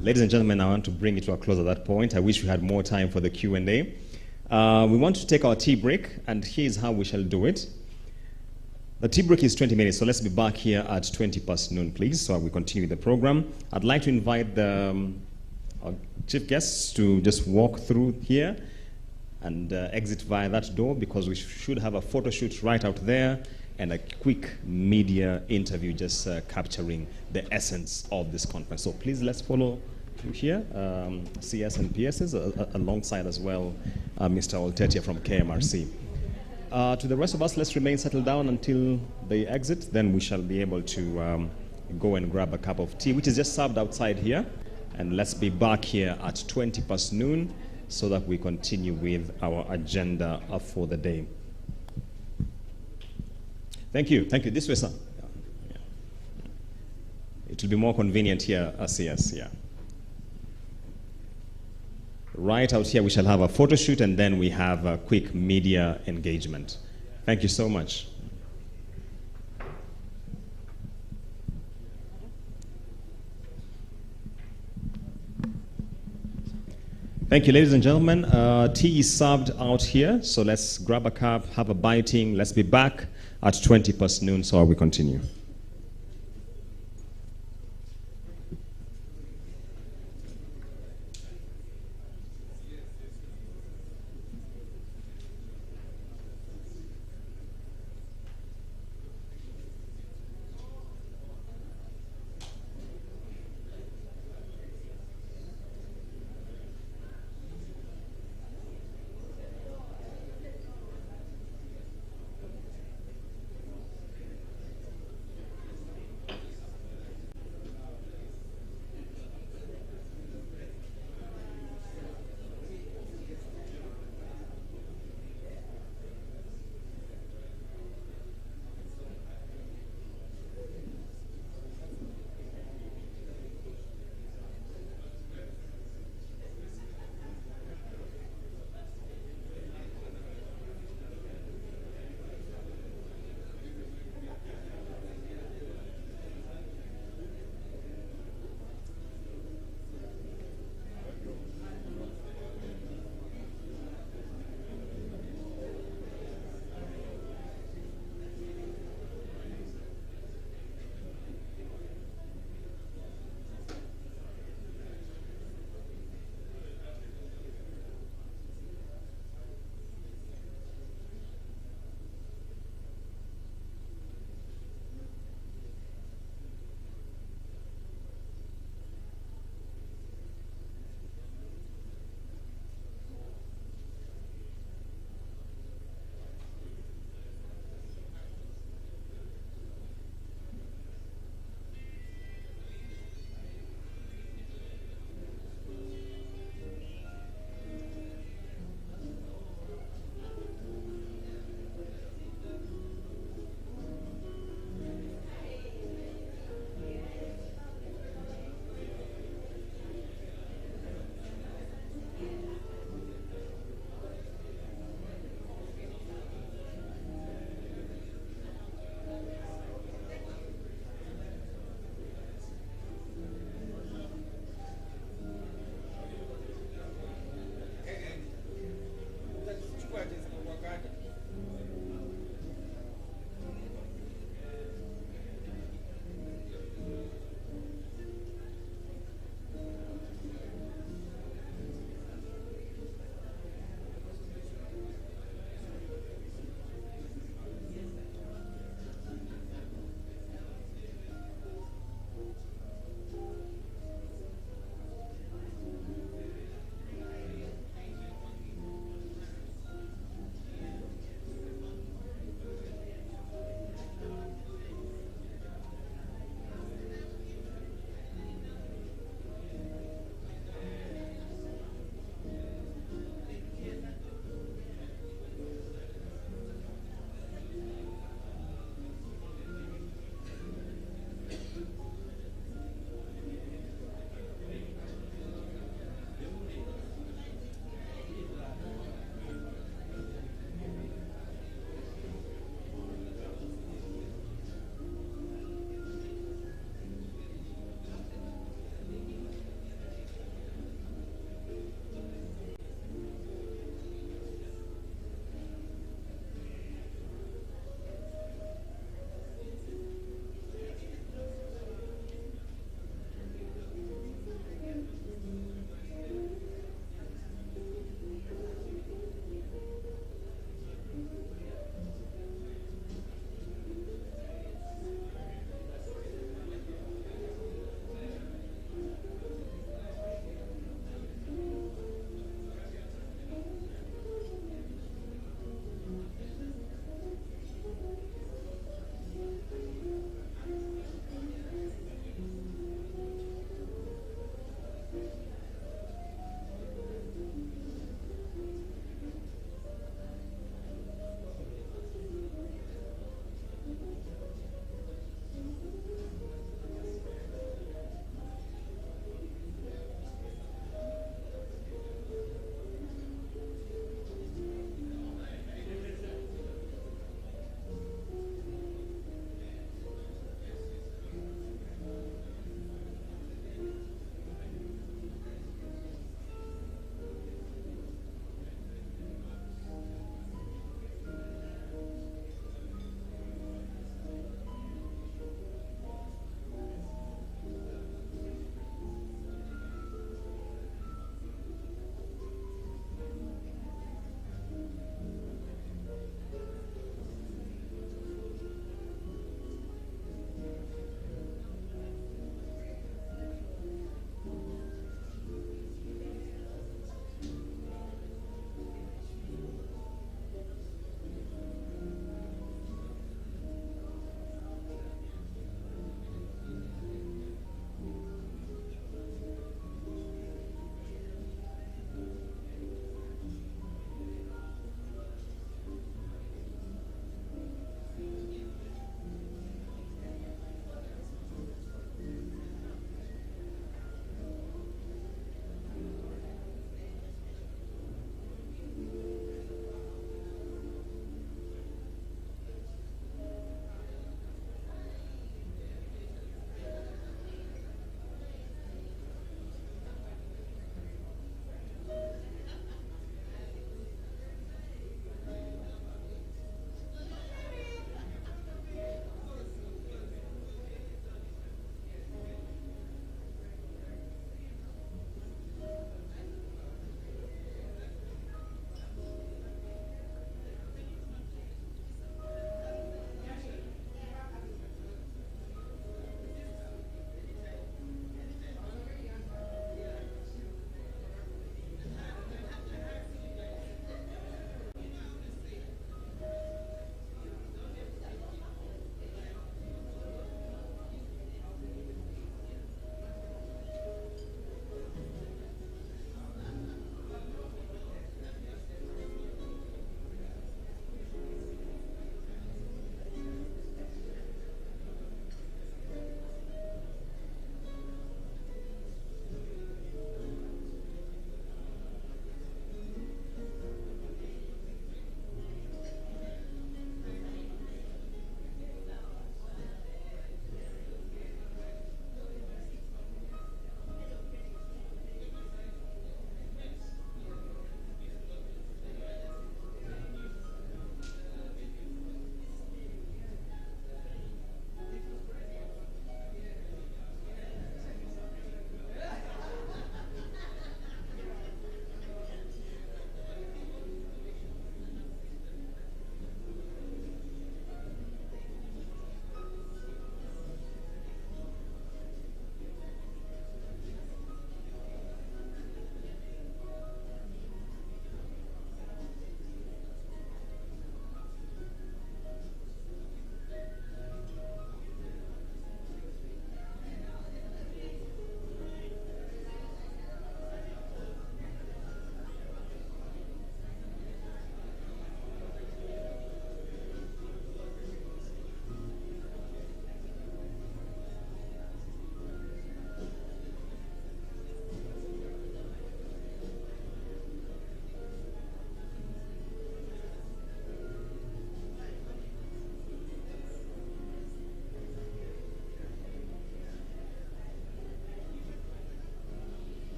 Ladies and gentlemen, I want to bring it to a close at that point. I wish we had more time for the Q&A. We want to take our tea break, and here's how we shall do it. The tea break is 20 minutes, so let's be back here at 20 past noon, please, so we continue the program. I'd like to invite our chief guests to just walk through here and exit via that door, because we should have a photo shoot right out there and a quick media interview just capturing the essence of this conference. So please, let's follow through here, CS and PSs, alongside as well Mr. Oltetia from KMRC. To the rest of us, let's remain settled down until they exit. Then we shall be able to go and grab a cup of tea, which is just served outside here. And let's be back here at 20 past noon so that we continue with our agenda for the day. Thank you. Thank you. This way, sir. Yeah. It will be more convenient here, CS. Yeah. Right out here, we shall have a photo shoot, and then we have a quick media engagement. Thank you so much. Thank you, ladies and gentlemen. Tea is served out here, so let's grab a cup, have a biting. Let's be back at 20 past noon, so we continue.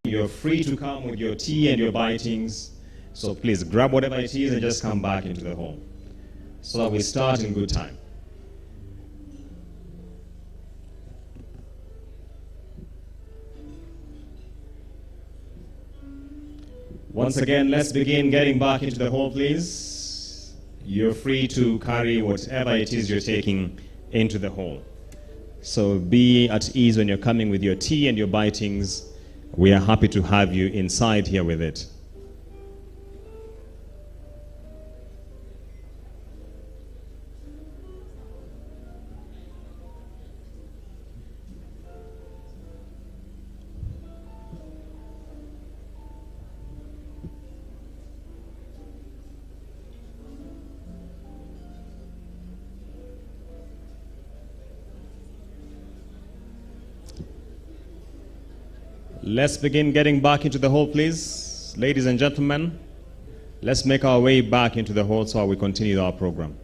You're free to come with your tea and your bitings. So please grab whatever it is and just come back into the hall so that we start in good time. Once again, let's begin getting back into the hall, please. You're free to carry whatever it is you're taking into the hall. So be at ease when you're coming with your tea and your bitings. We are happy to have you inside here with it. Let's begin getting back into the hall, please. Ladies and gentlemen, let's make our way back into the hall so we continue our program.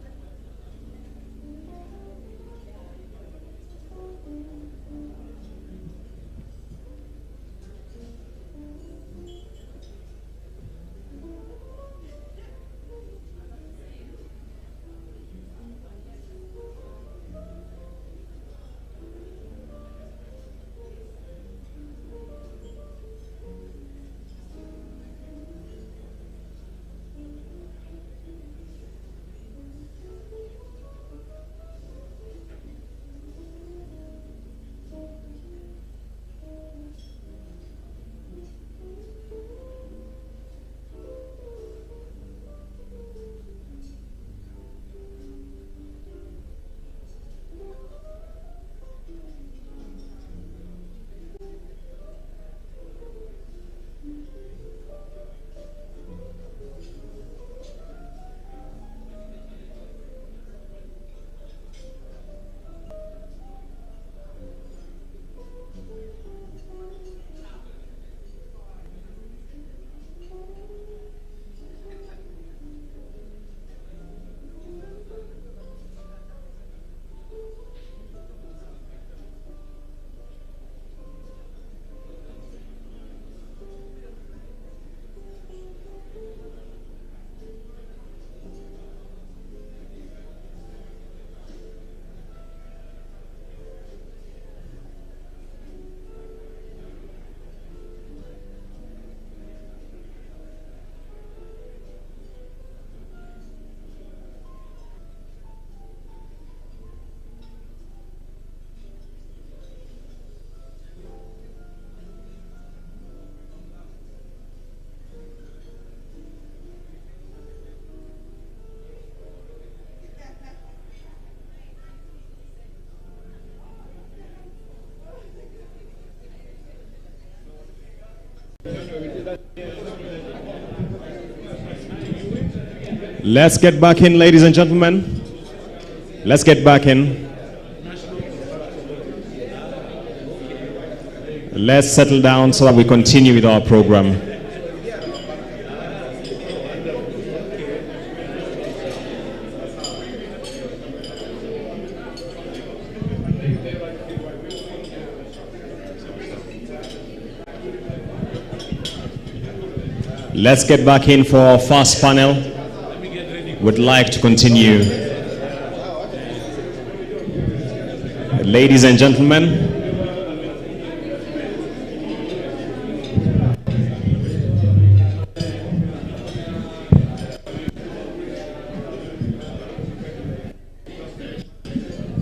Let's get back in, ladies and gentlemen. Let's get back in. Let's settle down so that we continue with our program. Let's get back in for our first panel. Would like to continue. Ladies and gentlemen,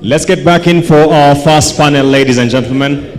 let's get back in for our first panel, ladies and gentlemen.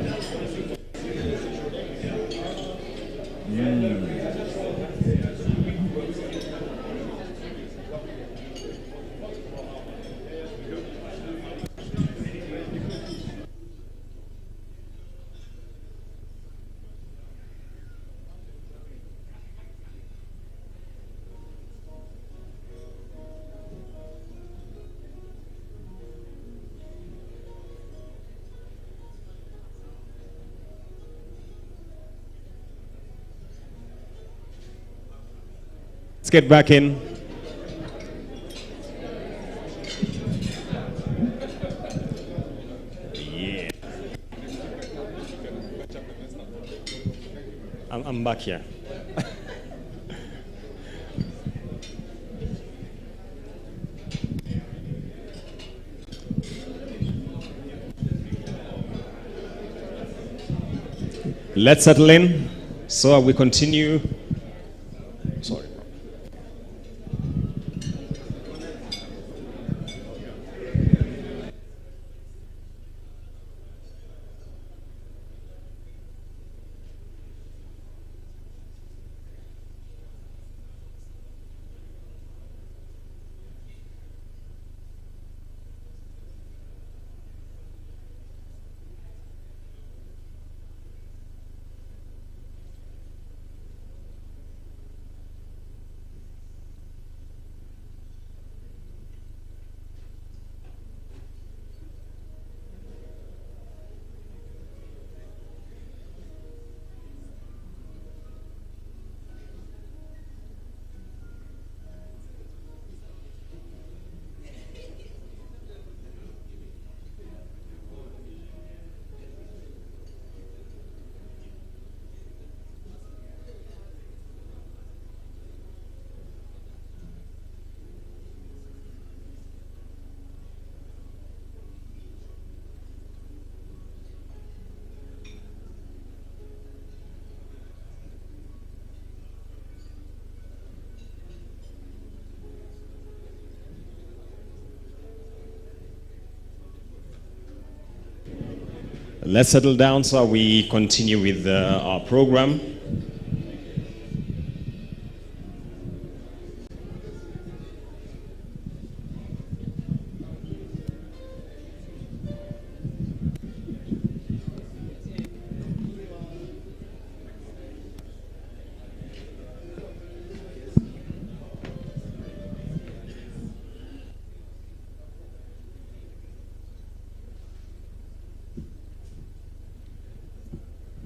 Let's get back in. Yeah. I'm back here. Let's settle in. So we continue. Sorry. Let's settle down so we continue with our program.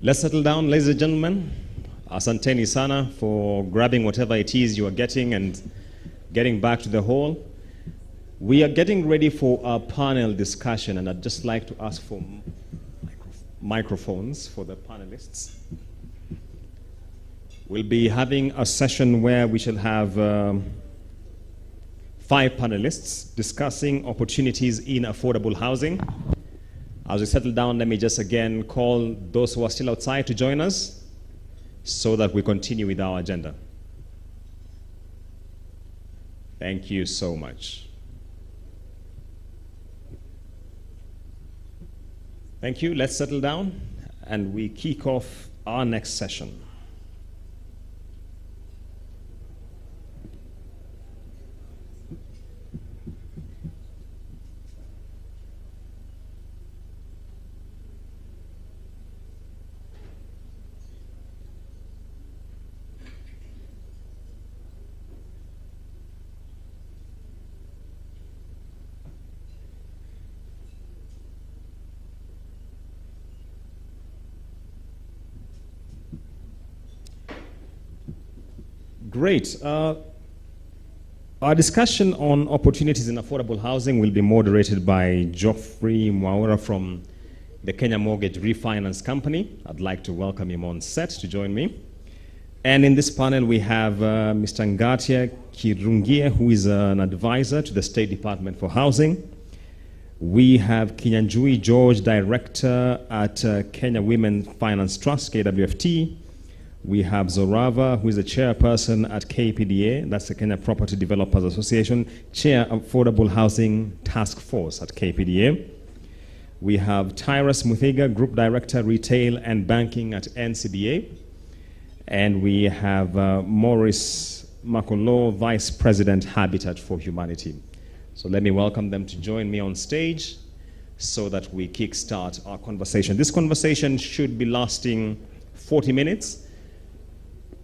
Let's settle down, ladies and gentlemen. Asanteni sana for grabbing whatever it is you are getting and getting back to the hall. We are getting ready for our panel discussion, and I'd just like to ask for microphones for the panelists. We'll be having a session where we shall have 5 panelists discussing opportunities in affordable housing. As we settle down, let me just again call those who are still outside to join us so that we continue with our agenda. Thank you so much. Thank you. Let's settle down and we kick off our next session. Great. Our discussion on opportunities in affordable housing will be moderated by Geoffrey Mwaura from the Kenya Mortgage Refinance Company. I'd like to welcome him on set to join me. And in this panel, we have Mr. Ngatia Kirungie, who is an advisor to the State Department for Housing. We have Kinyanjui George, Director at Kenya Women Finance Trust, KWFT. We have Zorava, who is the chairperson at KPDA, that's the Kenya Property Developers Association, Chair Affordable Housing Task Force at KPDA. We have Tyrus Muthiga, Group Director, Retail and Banking at NCBA. And we have Maurice Makolo, Vice President, Habitat for Humanity. So let me welcome them to join me on stage so that we kickstart our conversation. This conversation should be lasting 40 minutes.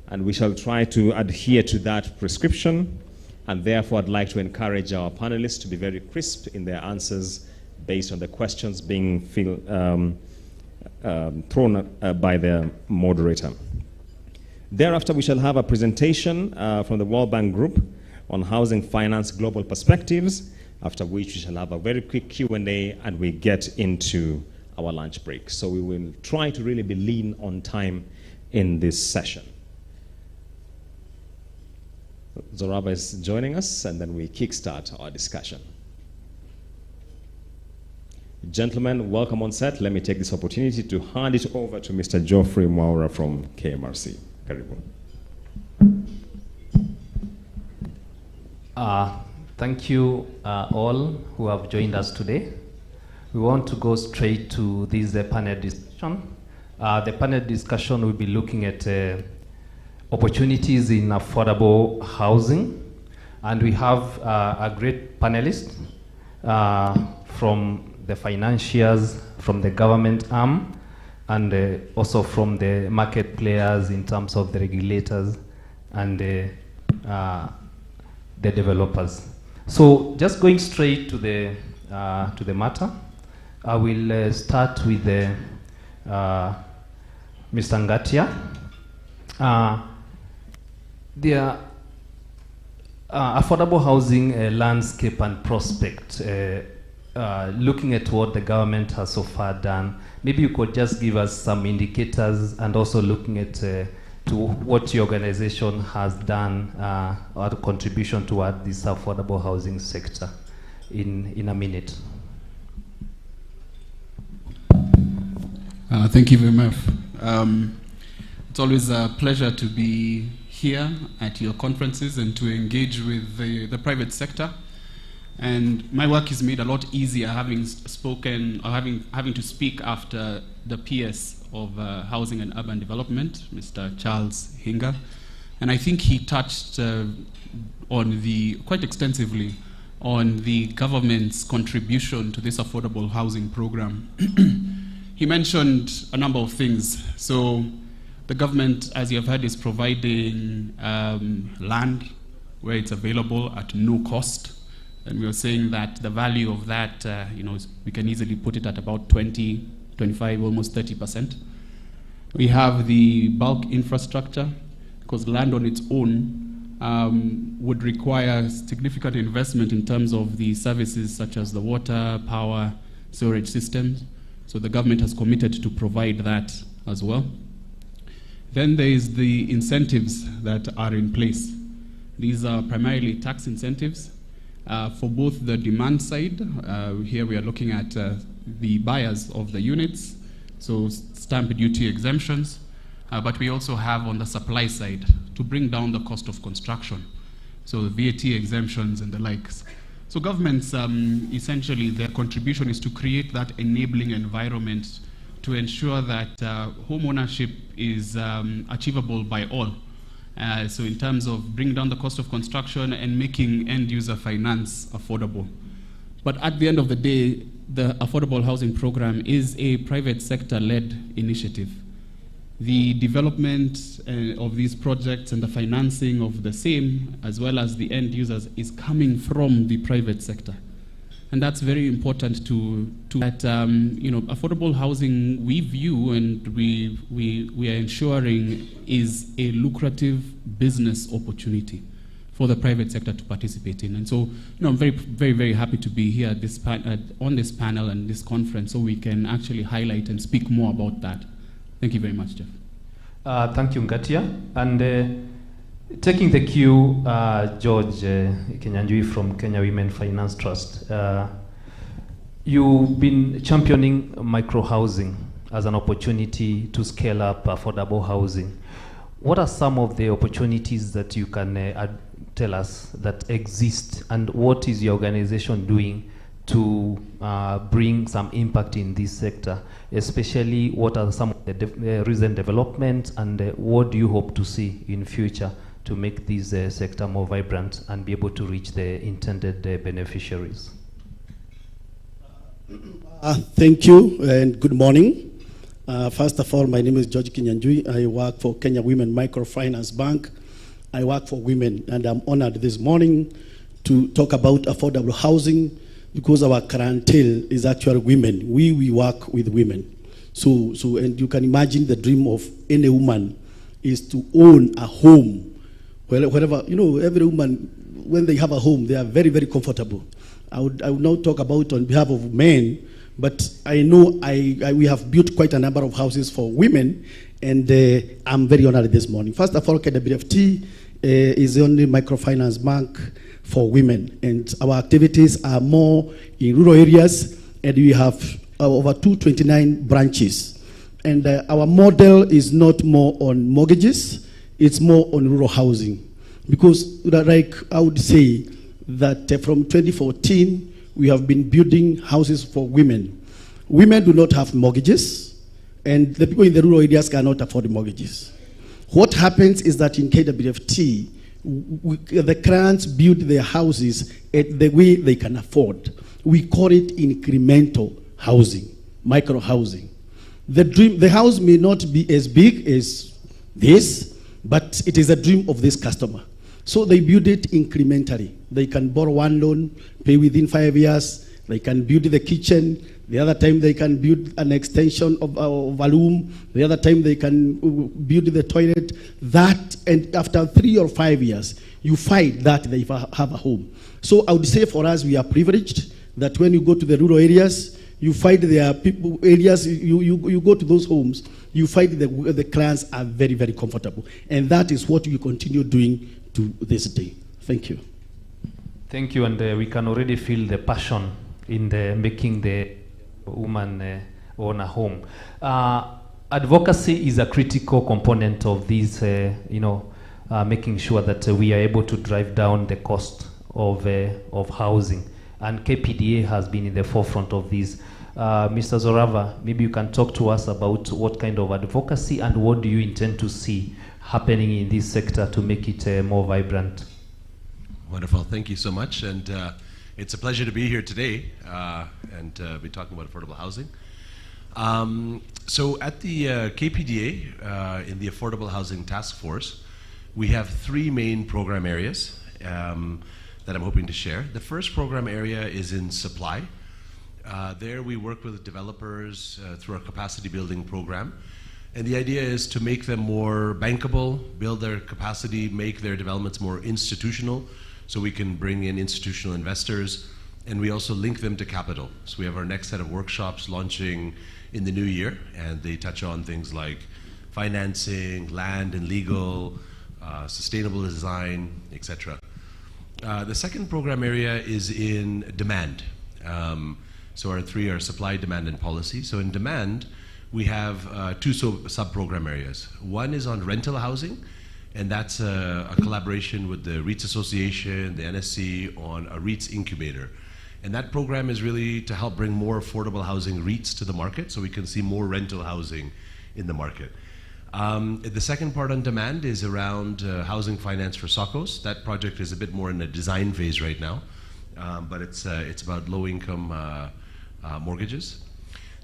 And we shall try to adhere to that prescription. And therefore, I'd like to encourage our panelists to be very crisp in their answers based on the questions being thrown by the moderator. Thereafter, we shall have a presentation from the World Bank Group on housing finance global perspectives, after which we shall have a very quick Q&A and we get into our lunch break. So we will try to really be lean on time in this session. Zoraba is joining us, and then we kickstart our discussion. Gentlemen, welcome on set. Let me take this opportunity to hand it over to Mr. Geoffrey Mwaura from KMRC. Karibu. Thank you all who have joined us today. We want to go straight to this panel discussion. The panel discussion will be looking at opportunities in affordable housing. And we have a great panelist from the financiers, from the government arm, and also from the market players in terms of the regulators and the developers. So just going straight to the matter, I will start with Mr. Ngatia. The affordable housing landscape and prospect, looking at what the government has so far done, maybe you could just give us some indicators, and also looking at to what your organization has done or the contribution toward this affordable housing sector in a minute. Thank you very much. It's always a pleasure to be here at your conferences and to engage with the private sector. And my work is made a lot easier having spoken or having to speak after the PS of Housing and Urban Development, Mr. Charles Hinga. And I think he touched quite extensively on the government's contribution to this affordable housing program. He mentioned a number of things. So the government, as you have heard, is providing land where it's available at no cost. And we were saying that the value of that, we can easily put it at about 20, 25, almost 30%. We have the bulk infrastructure, because land on its own would require significant investment in terms of the services such as the water, power, sewerage systems. So the government has committed to provide that as well. Then there is the incentives that are in place. These are primarily tax incentives. For both the demand side, here we are looking at the buyers of the units, so stamp duty exemptions, but we also have on the supply side to bring down the cost of construction, so the VAT exemptions and the likes. So governments, essentially their contribution is to create that enabling environment to ensure that home ownership is achievable by all. So in terms of bringing down the cost of construction and making end-user finance affordable. But at the end of the day, the affordable housing program is a private sector-led initiative. The development of these projects and the financing of the same, as well as the end users, is coming from the private sector. And that's very important to that, affordable housing we view and we are ensuring is a lucrative business opportunity for the private sector to participate in. And so, I'm very, very, very happy to be here at on this panel and this conference so we can actually highlight and speak more about that. Thank you very much, Jeff. Thank you, Ngatia. And taking the cue, George Kenyanjui from Kenya Women Finance Trust. You've been championing micro-housing as an opportunity to scale up affordable housing. What are some of the opportunities that you can tell us that exist, and what is your organization doing to bring some impact in this sector? Especially, what are some of the recent developments, and what do you hope to see in future to make this sector more vibrant and be able to reach the intended beneficiaries? Thank you and good morning. First of all, my name is George Kinyanjui. I work for Kenya Women Microfinance Bank. I work for women, and I'm honored this morning to talk about affordable housing because our clientele is actually women. We work with women. So and you can imagine the dream of any woman is to own a home. Wherever, every woman, when they have a home, they are very, very comfortable. I would not talk about on behalf of men, but I know we have built quite a number of houses for women, And I'm very honored this morning. First of all, KWFT is the only microfinance bank for women. And our activities are more in rural areas, and we have over 229 branches. And our model is not more on mortgages, it's more on rural housing. Because like I would say that from 2014, we have been building houses for women. Women do not have mortgages, and the people in the rural areas cannot afford mortgages. What happens is that in KWFT, the clients build their houses at the way they can afford. We call it incremental housing, micro housing. The house may not be as big as this, but it is a dream of this customer. So they build it incrementally. They can borrow one loan, pay within 5 years. They can build the kitchen. The other time they can build an extension of a room. The other time they can build the toilet. That, and after 3 or 5 years, you find that they have a home. So I would say for us, we are privileged that when you go to the rural areas, you find there are people, areas, you go to those homes, you find the clients are very, very comfortable. And that is what we continue doing to this day. Thank you. Thank you, and we can already feel the passion in making the woman own a home. Advocacy is a critical component of this, making sure that we are able to drive down the cost of housing. And KPDA has been in the forefront of this. Mr. Zorava, maybe you can talk to us about what kind of advocacy and what do you intend to see happening in this sector to make it more vibrant. Wonderful, thank you so much. And it's a pleasure to be here today and be talking about affordable housing. So at the KPDA, in the Affordable Housing Task Force, we have 3 main program areas that I'm hoping to share. The first program area is in supply. There we work with developers through our capacity building program. And the idea is to make them more bankable, build their capacity, make their developments more institutional, so we can bring in institutional investors, and we also link them to capital. So we have our next set of workshops launching in the new year, and they touch on things like financing, land and legal, sustainable design, etc. The second program area is in demand. So our 3 are supply, demand, and policy. So in demand, we have 2 sub-program areas. One is on rental housing, and that's a collaboration with the REITs Association, the NSC, on a REITs incubator. And that program is really to help bring more affordable housing REITs to the market so we can see more rental housing in the market. The second part on demand is around housing finance for SOCOs. That project is a bit more in the design phase right now, but it's about low-income mortgages.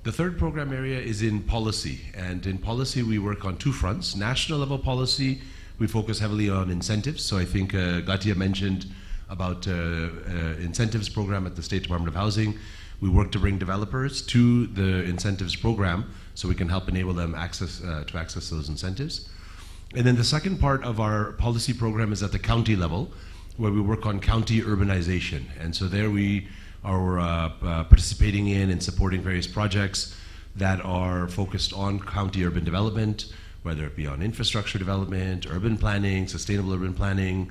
The third program area is in policy, and in policy we work on 2 fronts. National level policy, we focus heavily on incentives. So I think Gatia mentioned about incentives program at the State Department of Housing. We work to bring developers to the incentives program so we can help enable them to access those incentives. And then the second part of our policy program is at the county level, where we work on county urbanization. And so there we are participating in and supporting various projects that are focused on county urban development, whether it be on infrastructure development, urban planning, sustainable urban planning.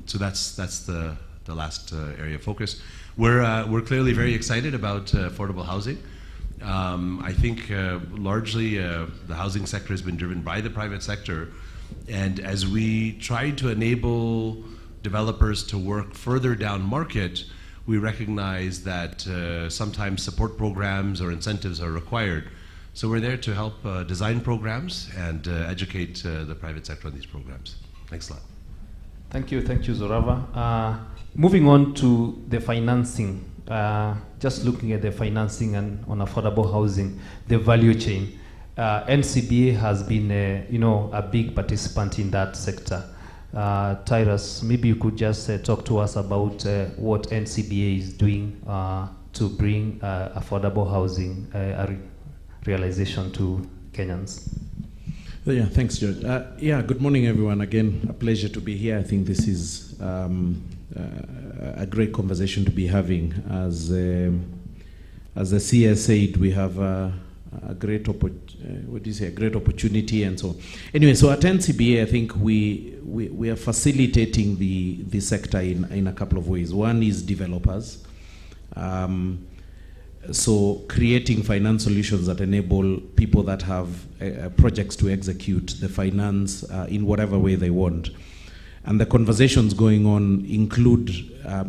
So that's the last area of focus. We're clearly very excited about affordable housing. I think largely the housing sector has been driven by the private sector, and as we try to enable developers to work further down market, we recognize that sometimes support programs or incentives are required. So we're there to help design programs and educate the private sector on these programs. Thanks a lot. Thank you, Zorava. Moving on to the financing, just looking at the financing and on affordable housing, the value chain. NCBA has been a big participant in that sector. Tyrus, maybe you could just talk to us about what NCBA is doing to bring affordable housing realization to Kenyans. Yeah, thanks, George. Good morning, everyone. Again, a pleasure to be here. I think this is a great conversation to be having. As the CS said, we have a a great great opportunity and so on. Anyway, so at NCBA, I think we are facilitating the sector in a couple of ways. One is developers. So creating finance solutions that enable people that have projects to execute the finance in whatever way they want. And the conversations going on include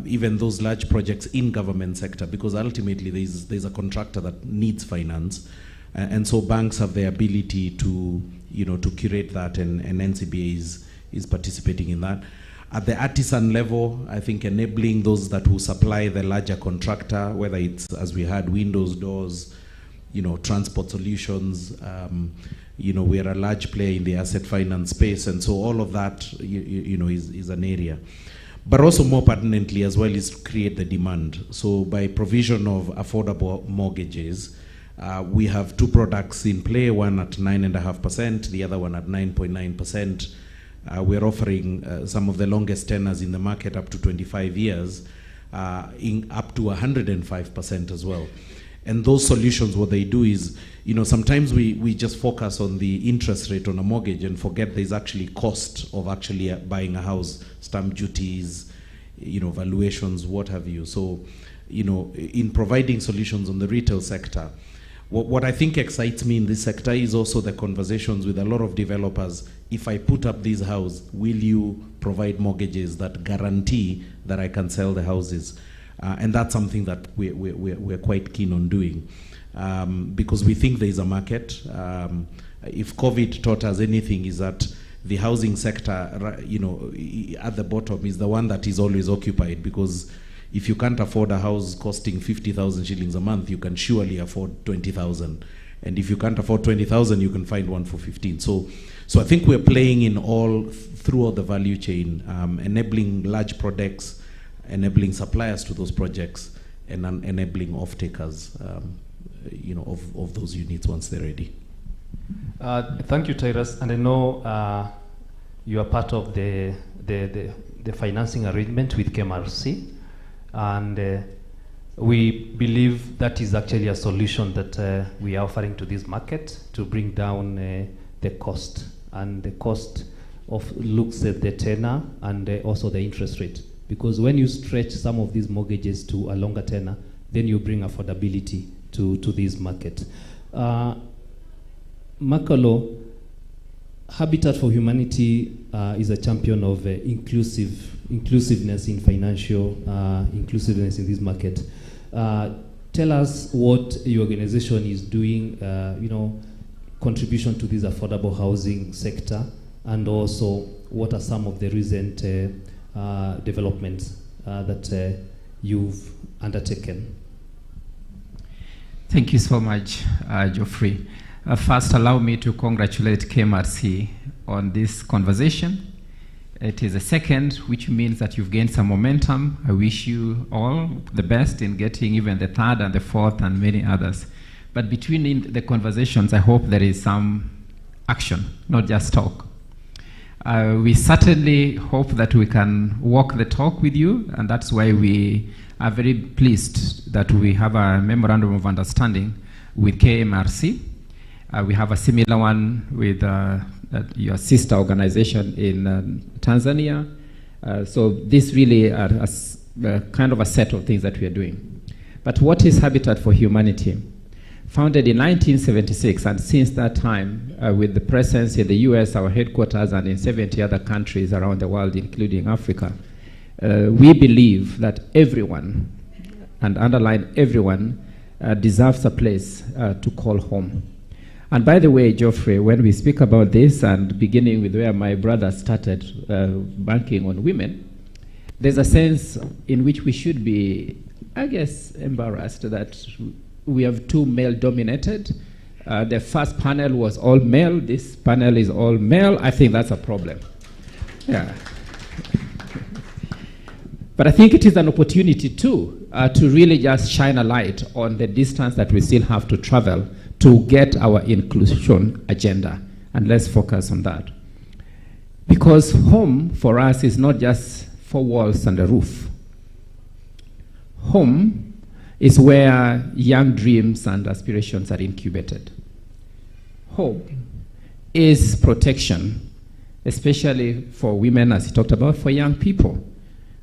even those large projects in government sector, because ultimately there's a contractor that needs finance. And so banks have the ability to, to curate that, and NCBA is participating in that. At the artisan level, I think enabling those that will supply the larger contractor, whether it's, as we had, windows, doors, transport solutions, we are a large player in the asset finance space, and so all of that, is an area. But also more pertinently as well is to create the demand. So by provision of affordable mortgages, we have two products in play, one at 9.5%, the other one at 9.9%. We're offering some of the longest tenors in the market, up to 25 years, up to 105% as well. And those solutions, what they do is, sometimes we just focus on the interest rate on a mortgage and forget there's actually cost of actually buying a house, stamp duties, valuations, what have you. So, in providing solutions on the retail sector, what I think excites me in this sector is also the conversations with a lot of developers. If I put up this house, will you provide mortgages that guarantee that I can sell the houses? And that's something that we're quite keen on doing, because we think there is a market. If COVID taught us anything, is that the housing sector, at the bottom is the one that is always occupied, because if you can't afford a house costing 50,000 shillings a month, you can surely afford 20,000. And if you can't afford 20,000, you can find one for 15. So I think we're playing in throughout the value chain, enabling large products, enabling suppliers to those projects, and enabling off-takers, of those units once they're ready. Thank you, Tyrus. And I know you are part of the financing arrangement with KMRC, and we believe that is actually a solution that we are offering to this market to bring down the cost. And the cost looks at the tenor and also the interest rate. Because when you stretch some of these mortgages to a longer tenor, then you bring affordability to this market. Makalo, Habitat for Humanity is a champion of inclusiveness in financial inclusiveness in this market. Tell us what your organization is doing, contribution to this affordable housing sector, and also what are some of the recent developments that you've undertaken. Thank you so much, Geoffrey. First, allow me to congratulate KMRC on this conversation. It is a second, which means that you've gained some momentum. I wish you all the best in getting even the third and the fourth and many others. But between the conversations, I hope there is some action, not just talk. We certainly hope that we can walk the talk with you, and that's why we are very pleased that we have a memorandum of understanding with KMRC. We have a similar one with your sister organization in Tanzania. So this really are kind of a set of things that we are doing. But what is Habitat for Humanity? Founded in 1976, and since that time, with the presence in the US, our headquarters, and in 70 other countries around the world, including Africa, we believe that everyone, and underline everyone, deserves a place to call home. And by the way, Geoffrey, when we speak about this, and beginning with where my brother started banking on women, there's a sense in which we should be, I guess, embarrassed that we have too male-dominated. The first panel was all male. This panel is all male. I think that's a problem. Yeah. But I think it is an opportunity, too, to really just shine a light on the distance that we still have to travel to get our inclusion agenda. And let's focus on that. Because home, for us, is not just four walls and a roof. Home is where young dreams and aspirations are incubated. Hope is protection, especially for women, as he talked about, for young people.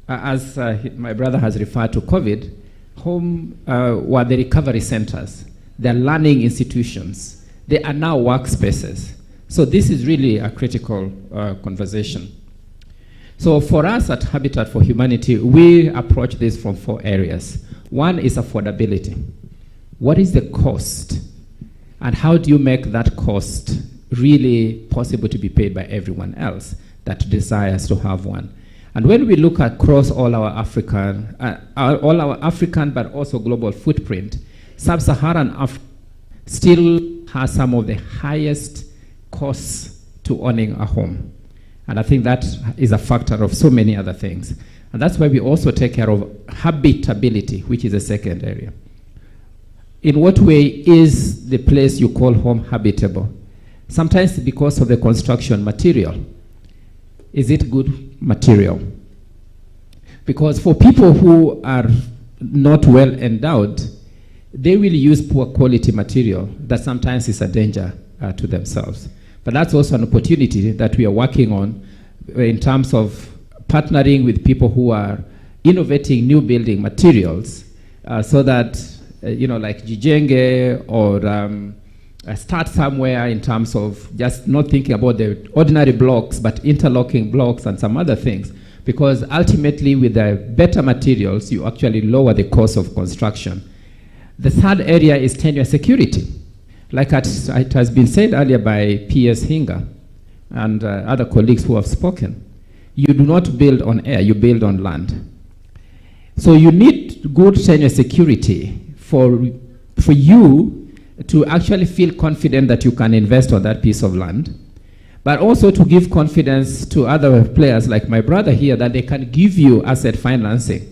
As my brother has referred to COVID, home were the recovery centers. They're learning institutions. They are now workspaces. So this is really a critical conversation. So for us at Habitat for Humanity, we approach this from 4 areas. One is affordability. What is the cost? And how do you make that cost really possible to be paid by everyone else that desires to have one? And when we look across all our African but also global footprint, Sub-Saharan Africa still has some of the highest costs to owning a home. And I think that is a factor of so many other things. And that's why we also take care of habitability, which is the second area. In what way is the place you call home habitable? Sometimes because of the construction material. Is it good material? Because for people who are not well endowed, they will use poor quality material that sometimes is a danger to themselves. But that's also an opportunity that we are working on in terms of partnering with people who are innovating new building materials so that, like Jijenge or start somewhere in terms of just not thinking about the ordinary blocks, but interlocking blocks and some other things. Because ultimately, with the better materials, you actually lower the cost of construction. The third area is tenure security. Like it has been said earlier by P.S. Hinga and other colleagues who have spoken, you do not build on air, you build on land. So you need good tenure security for you to actually feel confident that you can invest on that piece of land, but also to give confidence to other players like my brother here that they can give you asset financing.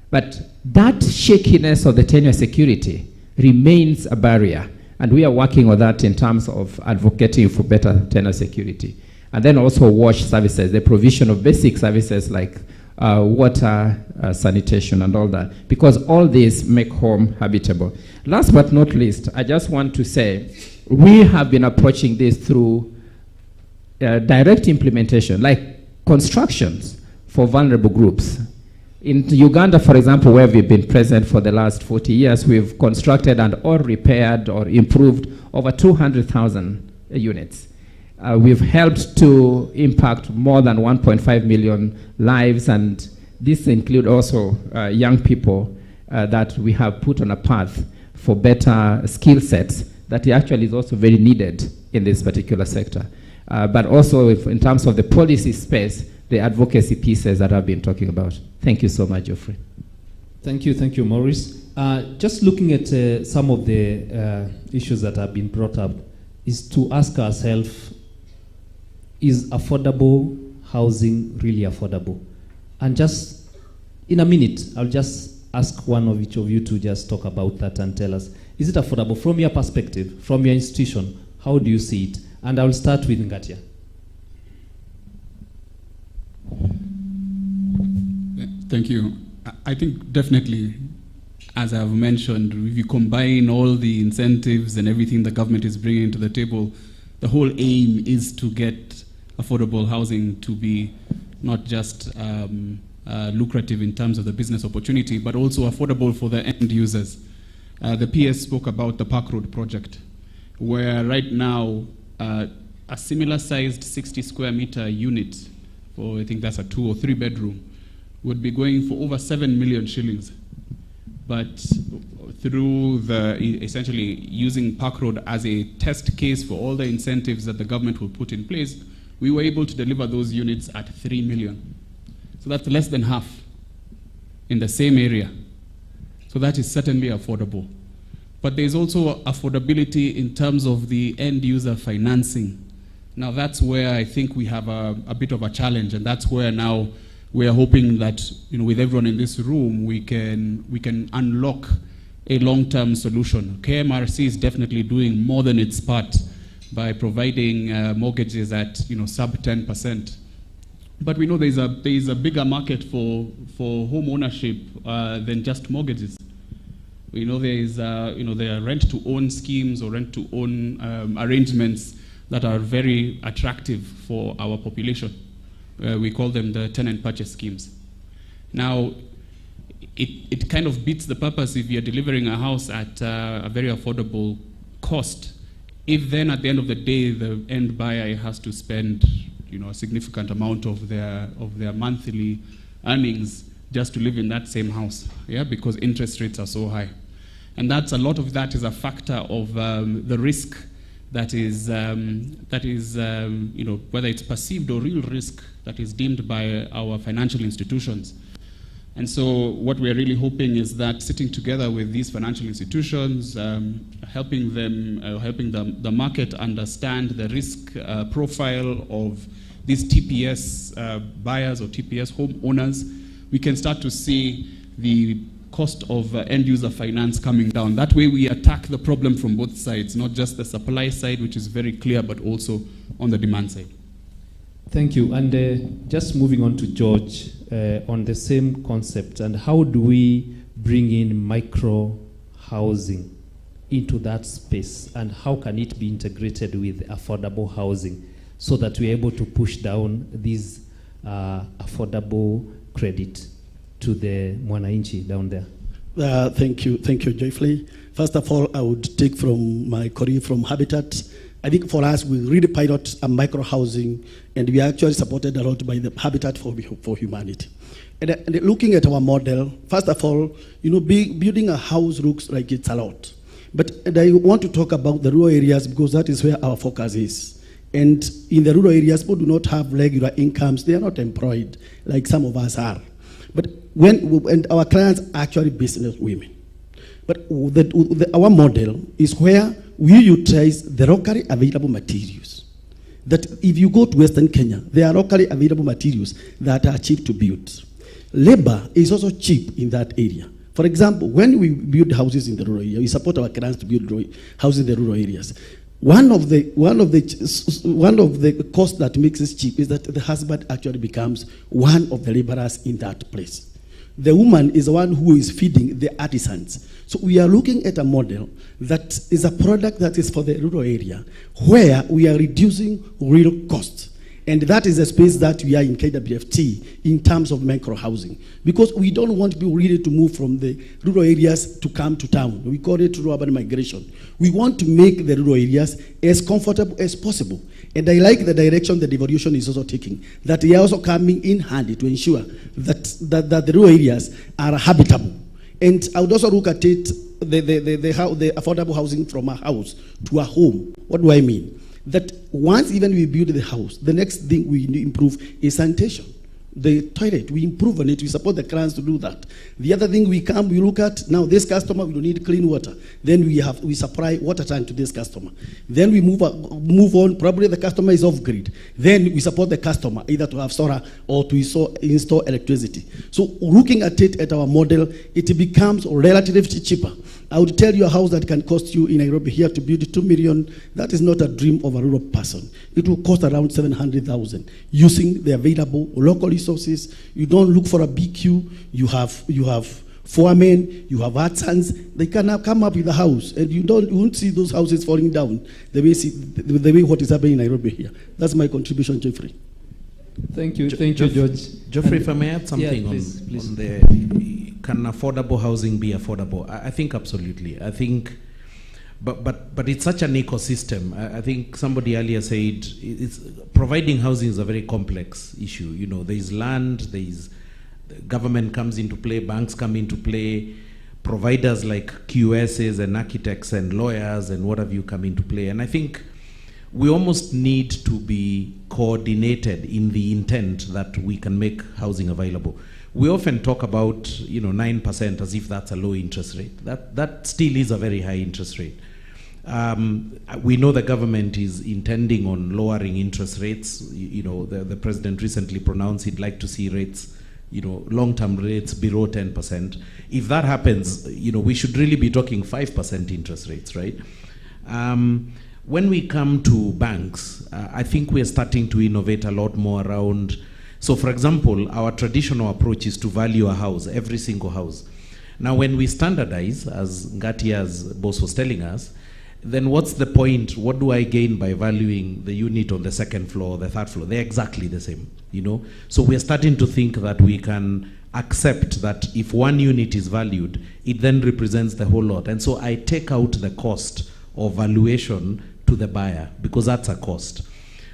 But that shakiness of the tenure security remains a barrier. And we are working on that in terms of advocating for better tenure security. And then also WASH services, the provision of basic services like water, sanitation, and all that. Because all these make home habitable. Last but not least, I just want to say, we have been approaching this through direct implementation, like constructions for vulnerable groups. In Uganda, for example, where we've been present for the last 40 years, we've constructed and or repaired or improved over 200,000 units. We've helped to impact more than 1.5 million lives, and this includes also young people that we have put on a path for better skill sets that actually is also very needed in this particular sector. But also in terms of the policy space, the advocacy pieces that I've been talking about. Thank you so much, Geoffrey. Thank you, Maurice. Just looking at some of the issues that have been brought up is to ask ourselves, is affordable housing really affordable? And just in a minute, I'll just ask one of each of you to just talk about that and tell us, is it affordable from your perspective, from your institution? How do you see it? And I'll start with Ngatia. Thank you. I think definitely, as I've mentioned, if you combine all the incentives and everything the government is bringing to the table, the whole aim is to get affordable housing to be not just lucrative in terms of the business opportunity, but also affordable for the end users. The PS spoke about the Park Road project, where right now a similar sized 60 square meter unit, or I think that's a 2 or 3 bedroom, would be going for over 7 million shillings. But through essentially using Park Road as a test case for all the incentives that the government will put in place, we were able to deliver those units at 3 million. So that's less than half in the same area. So that is certainly affordable. But there's also affordability in terms of the end user financing. Now that's where I think we have a bit of a challenge, and that's where now we are hoping that, with everyone in this room, we can unlock a long-term solution. KMRC is definitely doing more than its part by providing mortgages at sub 10%. But we know there is a bigger market for home ownership than just mortgages. We know there is, there are rent-to-own schemes or rent-to-own arrangements that are very attractive for our population. We call them the tenant purchase schemes. Now, it kind of beats the purpose if you're delivering a house at a very affordable cost. If then at the end of the day, the end buyer has to spend a significant amount of their monthly earnings just to live in that same house, because interest rates are so high. And a lot of that is a factor of the risk that is whether it's perceived or real risk that is deemed by our financial institutions. And so what we're really hoping is that sitting together with these financial institutions, helping the market understand the risk profile of these TPS buyers or TPS homeowners, we can start to see the cost of end-user finance coming down. That way we attack the problem from both sides, not just the supply side, which is very clear, but also on the demand side. Thank you. And just moving on to George, on the same concept, and how do we bring in micro-housing into that space, and how can it be integrated with affordable housing so that we're able to push down these affordable credit to the Mwananchi down there? Thank you, Joyfully. First of all, I would take from my career from Habitat. I think for us, we really pilot a micro housing, and we are actually supported a lot by the Habitat for Humanity. And looking at our model, first of all, building a house looks like it's a lot. But I want to talk about the rural areas because that is where our focus is. And in the rural areas, people do not have regular incomes. They are not employed like some of us are. But and our clients are actually business women. But our model is where we utilize the locally available materials. That if you go to Western Kenya, there are locally available materials that are cheap to build. Labor is also cheap in that area. For example, when we build houses in the rural area, we support our clients to build houses in the rural areas. One of the costs that makes it cheap is that the husband actually becomes one of the laborers in that place. The woman is the one who is feeding the artisans. So we are looking at a model that is a product that is for the rural area, where we are reducing real costs. And that is the space that we are in KWFT in terms of micro housing. Because we don't want people really to move from the rural areas to come to town. We call it rural urban migration. We want to make the rural areas as comfortable as possible. And I like the direction the devolution is also taking, that they are also coming in handy to ensure that the rural areas are habitable. And I would also look at it, the affordable housing from a house to a home. What do I mean? That once even we build the house, the next thing we improve is sanitation. The toilet, we improve on it, we support the clients to do that. The other thing we look at, now this customer, we don't need clean water. Then we supply water tank to this customer. Then we move on, probably the customer is off grid. Then we support the customer, either to have solar or to install electricity. So looking at it at our model, it becomes relatively cheaper. I would tell you a house that can cost you in Nairobi here to build 2 million, that is not a dream of a rural person. It will cost around 700,000 using the available local resources. You don't look for a big queue. You have foremen, you have artisans. They can come up with a house, and you won't see those houses falling down the way what is happening in Nairobi here. That's my contribution, Jeffrey. Thank you, George. Geoffrey, if I may add something please. on the, can affordable housing be affordable? I think absolutely. I think, but it's such an ecosystem. I think somebody earlier said providing housing is a very complex issue. There is land, there is government comes into play, banks come into play, providers like QSs and architects and lawyers and what have you come into play. And I think we almost need to be coordinated in the intent that we can make housing available. We often talk about 9% as if that's a low interest rate. That still is a very high interest rate. We know the government is intending on lowering interest rates. The president recently pronounced he'd like to see rates, long-term rates below 10%. If that happens, we should really be talking 5% interest rates, right? When we come to banks, I think we're starting to innovate a lot more around. So for example, our traditional approach is to value a house, every single house. Now, when we standardize, as Ngatia's boss was telling us, then what's the point? What do I gain by valuing the unit on the second floor, the third floor? They're exactly the same, you know? So we're starting to think that we can accept that if one unit is valued, it then represents the whole lot. And so I take out the cost of valuation to the buyer, because that's a cost.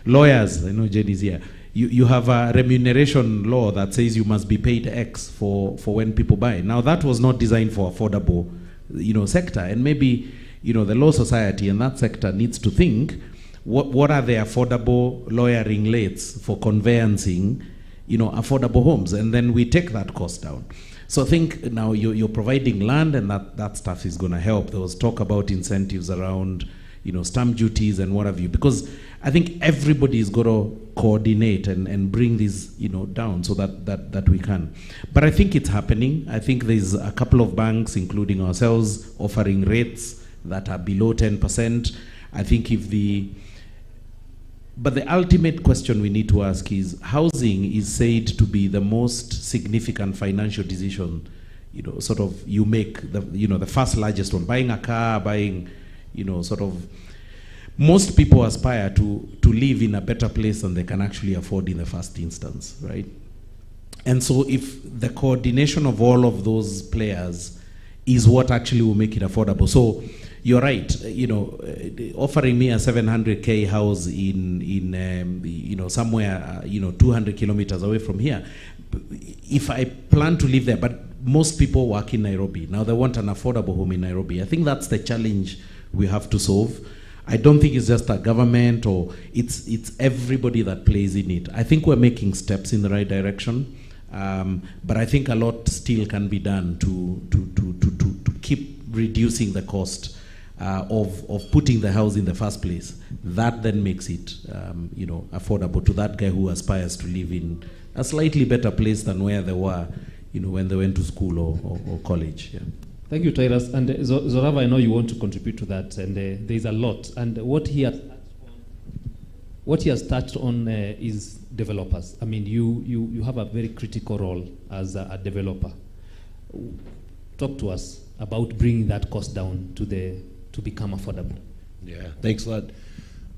Lawyers, I know Jenny's here, you have a remuneration law that says you must be paid X for when people buy. Now that was not designed for affordable, you know, sector, and maybe, you know, the Law Society and that sector needs to think, what are the affordable lawyering rates for conveyancing, you know, affordable homes, and then we take that cost down. So I think now you're providing land, and that stuff is going to help. There was talk about incentives around, you know, stamp duties and what have you, because I think everybody is going to coordinate and bring this, you know, down so that we can. But I think it's happening. I think there's a couple of banks, including ourselves, offering rates that are below 10%. I think but the ultimate question we need to ask is, housing is said to be the most significant financial decision, you know, sort of you make, the first largest one. Buying a car, buying, you know, sort of, most people aspire to live in a better place than they can actually afford in the first instance, right? And so if the coordination of all of those players is what actually will make it affordable. So you're right, you know, offering me a 700K house in you know, somewhere, you know, 200 kilometers away from here, if I plan to live there, but most people work in Nairobi. Now they want an affordable home in Nairobi. I think that's the challenge we have to solve. I don't think it's just a government, or it's everybody that plays in it. I think we're making steps in the right direction, but I think a lot still can be done to keep reducing the cost of putting the house in the first place. That then makes it, you know, affordable to that guy who aspires to live in a slightly better place than where they were, you know, when they went to school or college. Yeah. Thank you, Tyrus. And Zorava, I know you want to contribute to that, and there's a lot. And what he has touched on is developers. I mean, you have a very critical role as a developer. Talk to us about bringing that cost down to become affordable. Yeah, thanks a lot.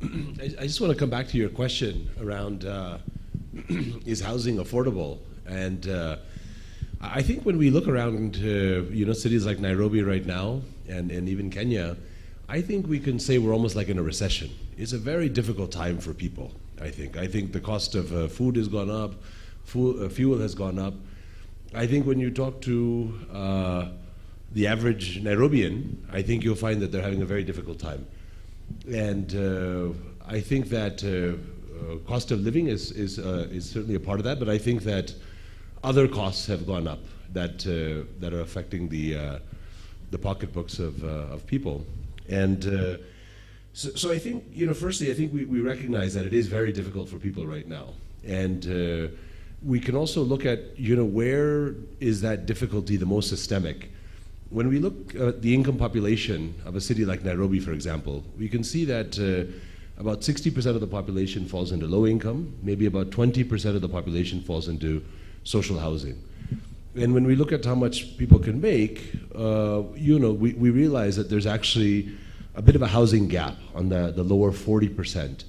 I just want to come back to your question around is housing affordable? And I think when we look around, you know, cities like Nairobi right now, and even Kenya, I think we can say we're almost like in a recession. It's a very difficult time for people, I think. I think the cost of food has gone up, fuel has gone up. I think when you talk to the average Nairobian, I think you'll find that they're having a very difficult time. And I think that cost of living is certainly a part of that, but I think that other costs have gone up that are affecting the pocketbooks of people. And so I think, you know, firstly, I think we recognize that it is very difficult for people right now. And we can also look at, you know, where is that difficulty the most systemic? When we look at the income population of a city like Nairobi, for example, we can see that about 60% of the population falls into low income, maybe about 20% of the population falls into social housing. And when we look at how much people can make, you know, we realize that there's actually a bit of a housing gap on the lower 40%.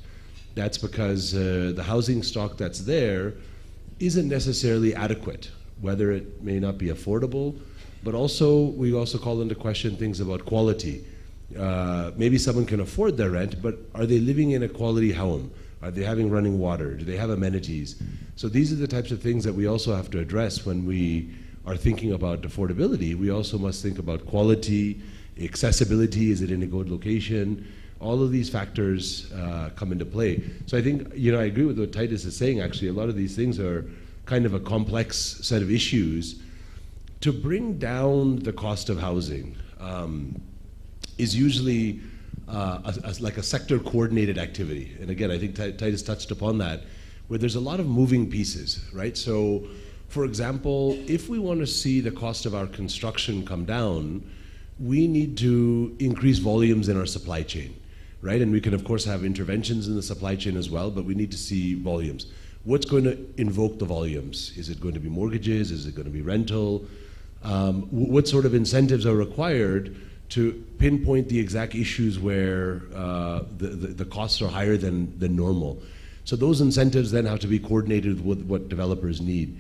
That's because the housing stock that's there isn't necessarily adequate, whether it may not be affordable, but also we also call into question things about quality. Maybe someone can afford their rent, but are they living in a quality home? Are they having running water? Do they have amenities? So these are the types of things that we also have to address when we are thinking about affordability. We also must think about quality, accessibility, is it in a good location? All of these factors come into play. So I think, you know, I agree with what Titus is saying, actually. A lot of these things are kind of a complex set of issues. To bring down the cost of housing is usually like a sector coordinated activity. And again, I think Titus touched upon that, where there's a lot of moving pieces, right? So, for example, if we want to see the cost of our construction come down, we need to increase volumes in our supply chain, right? And we can, of course, have interventions in the supply chain as well, but we need to see volumes. What's going to invoke the volumes? Is it going to be mortgages? Is it going to be rental? What sort of incentives are required to pinpoint the exact issues where the costs are higher than normal. So those incentives then have to be coordinated with what developers need.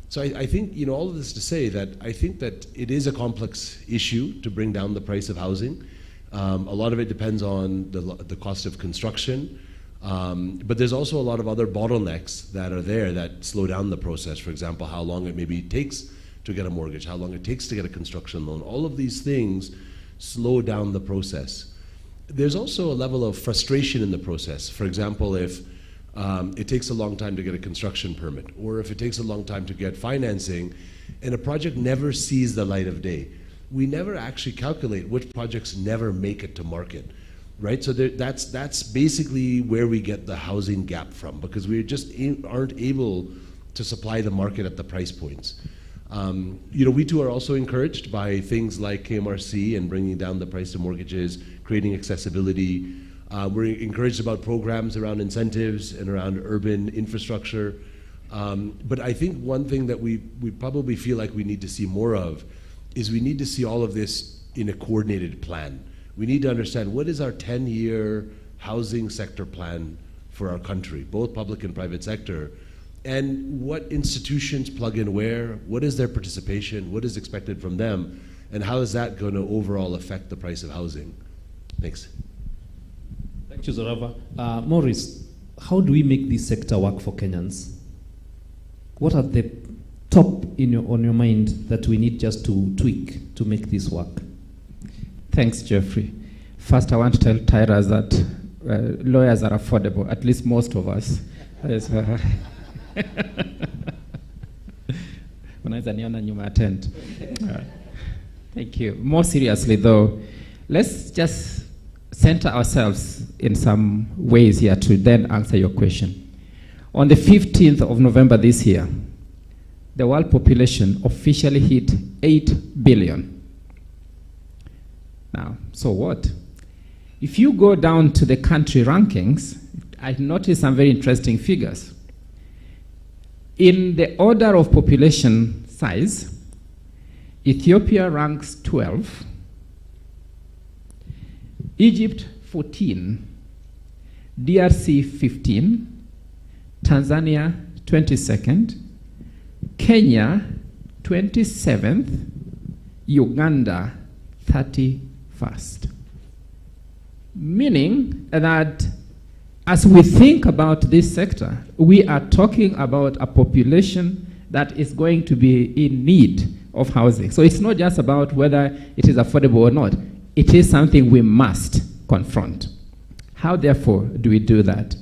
So I think, all of this to say that I think that it is a complex issue to bring down the price of housing. A lot of it depends on the cost of construction, but there's also a lot of other bottlenecks that are there that slow down the process. For example, how long it maybe takes to get a mortgage, how long it takes to get a construction loan. All of these things slow down the process. There's also a level of frustration in the process. For example, if it takes a long time to get a construction permit, or if it takes a long time to get financing, and a project never sees the light of day. We never actually calculate which projects never make it to market, right? So that's basically where we get the housing gap from, because we just aren't able to supply the market at the price points. We too are also encouraged by things like KMRC and bringing down the price of mortgages, creating accessibility. We're encouraged about programs around incentives and around urban infrastructure. But I think one thing that we probably feel like we need to see more of is we need to see all of this in a coordinated plan. We need to understand what is our 10-year housing sector plan for our country, both public and private sector, and what institutions plug in where, what is their participation, what is expected from them, and how is that going to overall affect the price of housing? Thanks. Thank you, Zorava. Maurice, how do we make this sector work for Kenyans? What are the top on your mind that we need just to tweak to make this work? Thanks, Jeffrey. First, I want to tell Tyra that lawyers are affordable, at least most of us. Thank you. More seriously, though, let's just center ourselves in some ways here to then answer your question. On the 15th of November this year, the world population officially hit 8 billion. Now, so what? If you go down to the country rankings, I noticed some very interesting figures. In the order of population size, Ethiopia ranks 12, Egypt 14, DRC 15, Tanzania 22nd, Kenya 27th, Uganda 31st. Meaning that as we think about this sector, we are talking about a population that is going to be in need of housing. So it's not just about whether it is affordable or not. It is something we must confront. How, therefore, do we do that?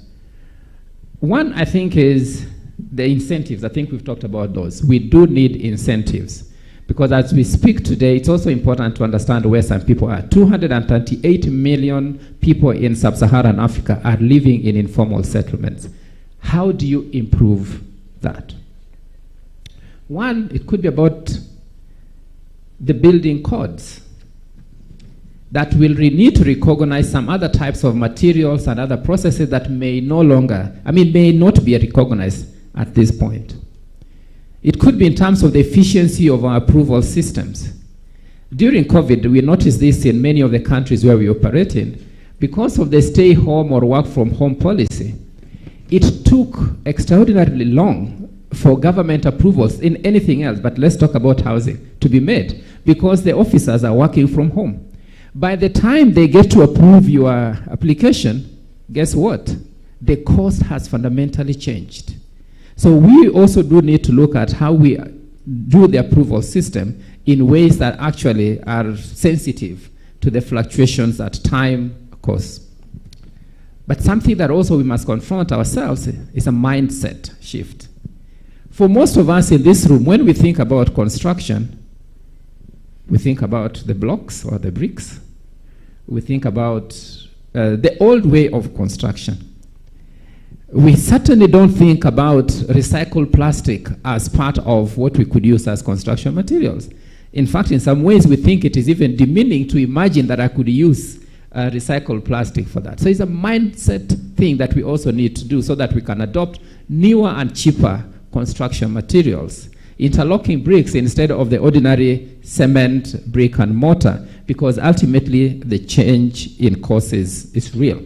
One, I think, is the incentives. I think we've talked about those. We do need incentives. Because as we speak today, it's also important to understand where some people are. 238 million people in sub-Saharan Africa are living in informal settlements. How do you improve that? One, it could be about the building codes that will need to recognize some other types of materials and other processes that may may not be recognized at this point. It could be in terms of the efficiency of our approval systems. During COVID, we noticed this in many of the countries where we operate in. Because of the stay home or work from home policy, it took extraordinarily long for government approvals in anything else, but let's talk about housing, to be made, because the officers are working from home. By the time they get to approve your application, guess what? The cost has fundamentally changed. So we also do need to look at how we do the approval system in ways that actually are sensitive to the fluctuations that time cause. But something that also we must confront ourselves is a mindset shift. For most of us in this room, when we think about construction, we think about the blocks or the bricks. We think about the old way of construction. We certainly don't think about recycled plastic as part of what we could use as construction materials. In fact, in some ways, we think it is even demeaning to imagine that I could use recycled plastic for that. So it's a mindset thing that we also need to do so that we can adopt newer and cheaper construction materials interlocking bricks instead of the ordinary cement, brick, and mortar, because ultimately the change in cost is real.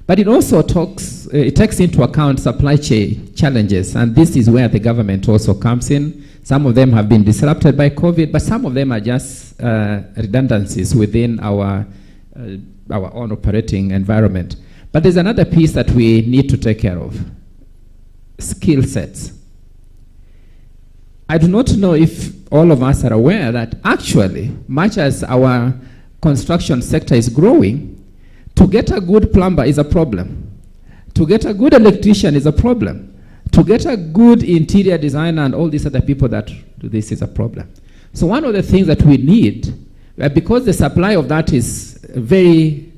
But it also takes into account supply chain challenges, and this is where the government also comes in. Some of them have been disrupted by COVID, but some of them are just redundancies within our own operating environment. But there's another piece that we need to take care of: skill sets. I do not know if all of us are aware that actually, much as our construction sector is growing, to get a good plumber is a problem. To get a good electrician is a problem. To get a good interior designer and all these other people that do this is a problem. So one of the things that we need, because the supply of that is very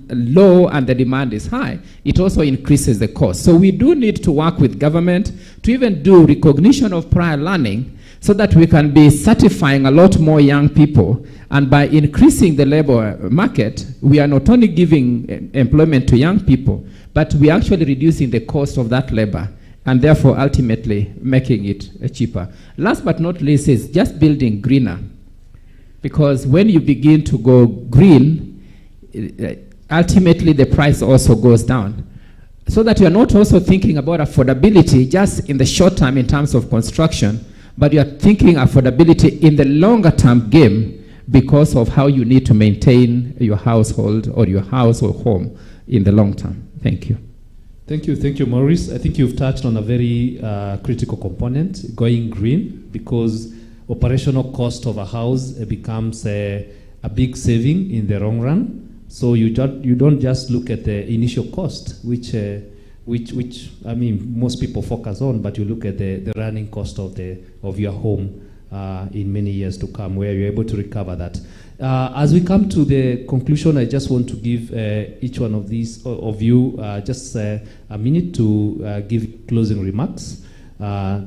low and the demand is high, it also increases the cost. So we do need to work with government to even do recognition of prior learning so that we can be certifying a lot more young people. And by increasing the labor market, we are not only giving employment to young people, but we are actually reducing the cost of that labor, and therefore ultimately making it cheaper. Last but not least is just building greener. Because when you begin to go green, ultimately the price also goes down. So that you are not also thinking about affordability just in the short term in terms of construction, but you are thinking affordability in the longer term game because of how you need to maintain your household or your house or home in the long term. Thank you. Thank you, Maurice. I think you've touched on a very critical component, going green, because operational cost of a house becomes a big saving in the long run. So you don't just look at the initial cost, which I mean most people focus on, but you look at the running cost of your home in many years to come, where you're able to recover that. As we come to the conclusion, I just want to give each one of these of you just a minute to give closing remarks,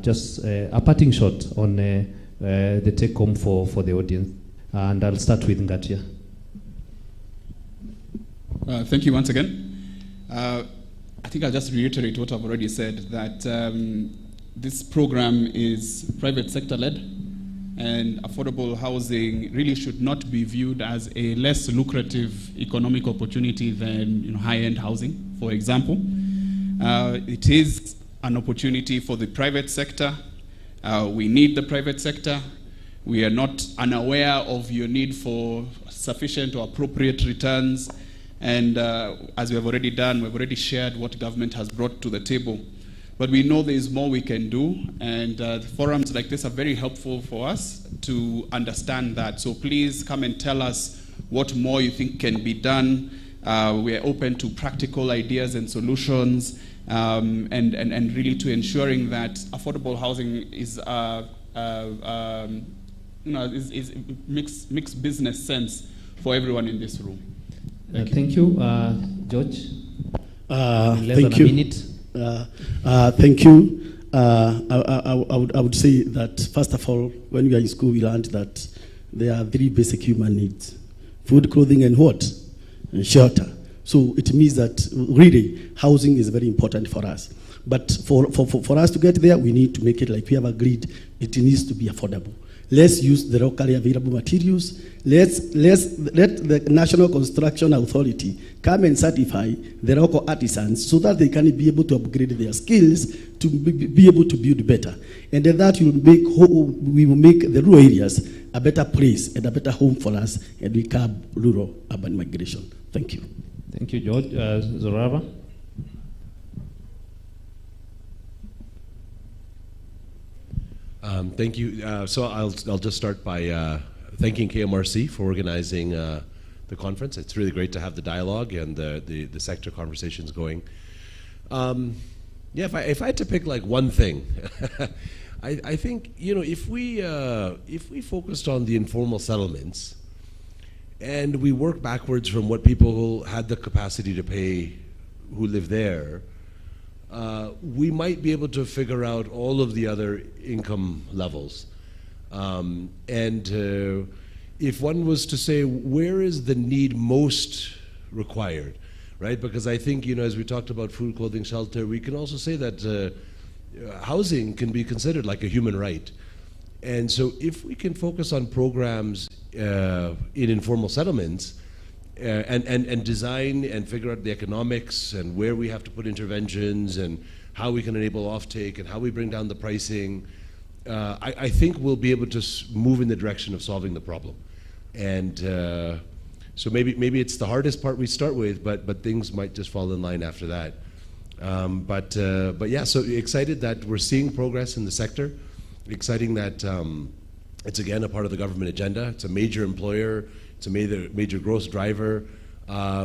just a parting shot on the take home for the audience. And I'll start with Ngatia. Thank you once again. I think I'll just reiterate what I've already said, that this program is private sector led, and affordable housing really should not be viewed as a less lucrative economic opportunity than high-end housing, for example. It is an opportunity for the private sector. We need the private sector. We are not unaware of your need for sufficient or appropriate returns. And as we have already done, we've already shared what government has brought to the table. But we know there is more we can do, and forums like this are very helpful for us to understand that. So please come and tell us what more you think can be done. We are open to practical ideas and solutions, and really to ensuring that affordable housing makes business sense for everyone in this room. Thank you. George? Thank you. Thank you. I would say that, first of all, when we are in school, we learned that there are 3 basic human needs: food, clothing, and what? And shelter. So it means that really housing is very important for us. But for us to get there, we need to make it like we have agreed. It needs to be affordable. Let's use the locally available materials. Let the National Construction Authority come and certify the local artisans so that they can be able to upgrade their skills to be able to build better. And then that we will make the rural areas a better place and a better home for us, and we curb rural urban migration. Thank you. Thank you, George. Zorava? Thank you. So I'll just start by thanking KMRC for organizing the conference. It's really great to have the dialogue and the sector conversations going. Yeah, if I had to pick like one thing, I think if we focused on the informal settlements and we work backwards from what people had the capacity to pay who live there, we might be able to figure out all of the other income levels. And if one was to say, where is the need most required, right? Because I think, as we talked about food, clothing, shelter, we can also say that housing can be considered like a human right. And so if we can focus on programs in informal settlements and design and figure out the economics and where we have to put interventions and how we can enable offtake and how we bring down the pricing, I think we'll be able to move in the direction of solving the problem. And so maybe it's the hardest part we start with, but things might just fall in line after that. But yeah, so excited that we're seeing progress in the sector. Exciting that it's again a part of the government agenda. It's a major employer. It's a major growth driver.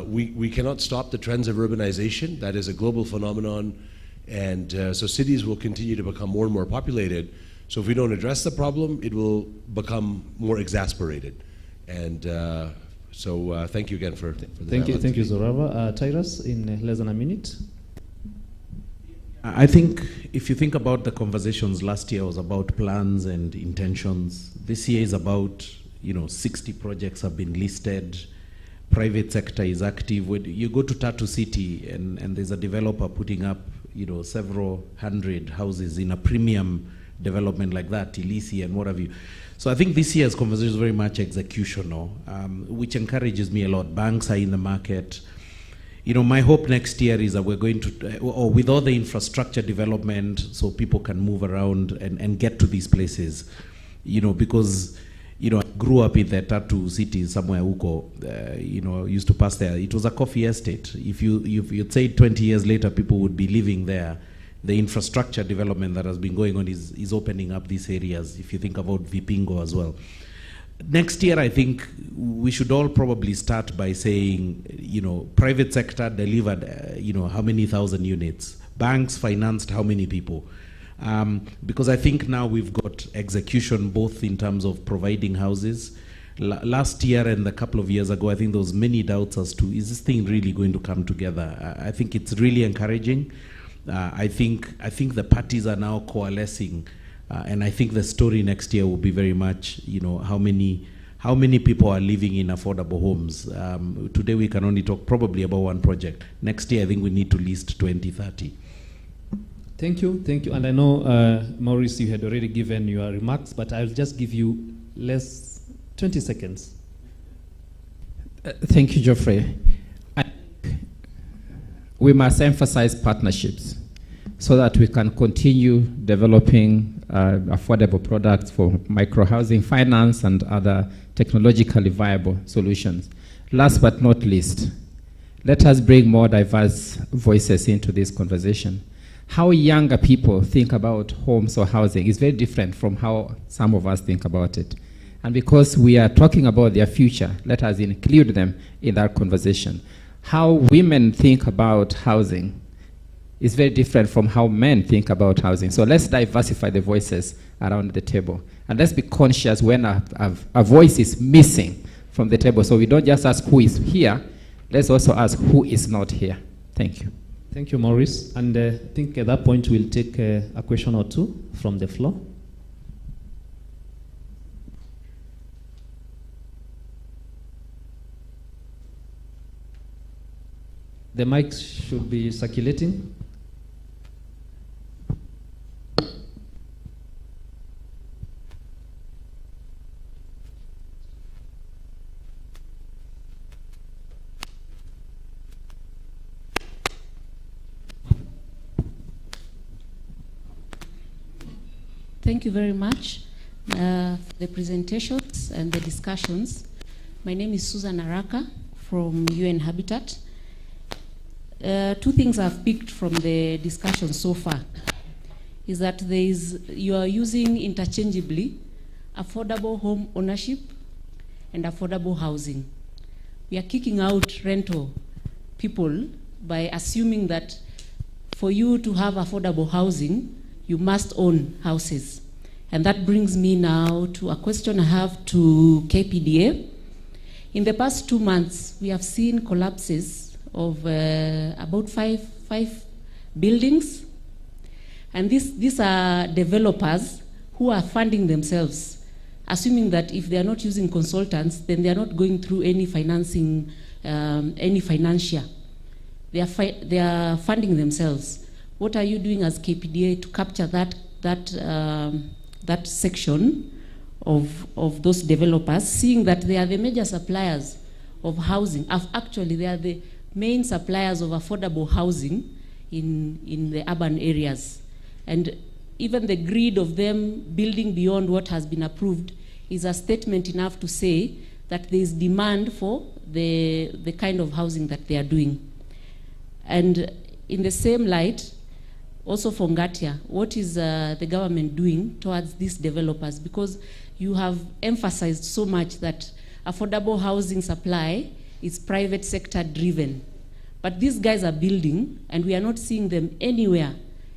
We cannot stop the trends of urbanization. That is a global phenomenon. And so cities will continue to become more and more populated. So if we don't address the problem, it will become more exasperated. And so thank you again for the Thank you, Zorava. Tyrus, in less than a minute. I think if you think about the conversations last year was about plans and intentions. This year is about, 60 projects have been listed. Private sector is active. When you go to Tatu City and there's a developer putting up, several hundred houses in a premium development like that, Ilisi and what have you. So I think this year's conversation is very much executional, which encourages me a lot. Banks are in the market. My hope next year is that we're going to, or with all the infrastructure development, so people can move around and get to these places, because, I grew up in the Tatu City somewhere, Uko, used to pass there. It was a coffee estate. If you'd say 20 years later, people would be living there. The infrastructure development that has been going on is opening up these areas, if you think about Vipingo as well. Next year, I think we should all probably start by saying, private sector delivered, how many thousand units? Banks financed how many people? Because I think now we've got execution both in terms of providing houses. Last year and a couple of years ago, I think there was many doubts as to, is this thing really going to come together? I think it's really encouraging. I think the parties are now coalescing. And I think the story next year will be very much, how many people are living in affordable homes. Today we can only talk probably about one project. Next year I think we need to list 20, 30. Thank you. And I know, Maurice, you had already given your remarks, but I'll just give you 20 seconds. Thank you, Geoffrey. We must emphasize partnerships so that we can continue developing affordable products for micro-housing finance and other technologically viable solutions. Last but not least, let us bring more diverse voices into this conversation. How younger people think about homes or housing is very different from how some of us think about it. And because we are talking about their future, let us include them in that conversation. How women think about housing is very different from how men think about housing. So let's diversify the voices around the table. And let's be conscious when a voice is missing from the table. So we don't just ask who is here, let's also ask who is not here. Thank you. Thank you, Maurice. And I think at that point we'll take a question or two from the floor. The mics should be circulating. Thank you very much for the presentations and the discussions. My name is Susan Araka from UN Habitat. Two things I've picked from the discussion so far is that you are using interchangeably affordable home ownership and affordable housing. We are kicking out rental people by assuming that for you to have affordable housing, you must own houses. And that brings me now to a question I have to KPDA. In the past 2 months, we have seen collapses of about five buildings. And these are developers who are funding themselves, assuming that if they are not using consultants, then they are not going through any financing, any financier. They are funding themselves. what are you doing as KPDA to capture that section of those developers, seeing that they are the major suppliers of housing? Actually, they are the main suppliers of affordable housing in the urban areas. And even the greed of them building beyond what has been approved is a statement enough to say that there is demand for the kind of housing that they are doing. And in the same light, also for Ngatia, what is the government doing towards these developers? Because you have emphasized so much that affordable housing supply is private sector driven. But these guys are building, and we are not seeing them anywhere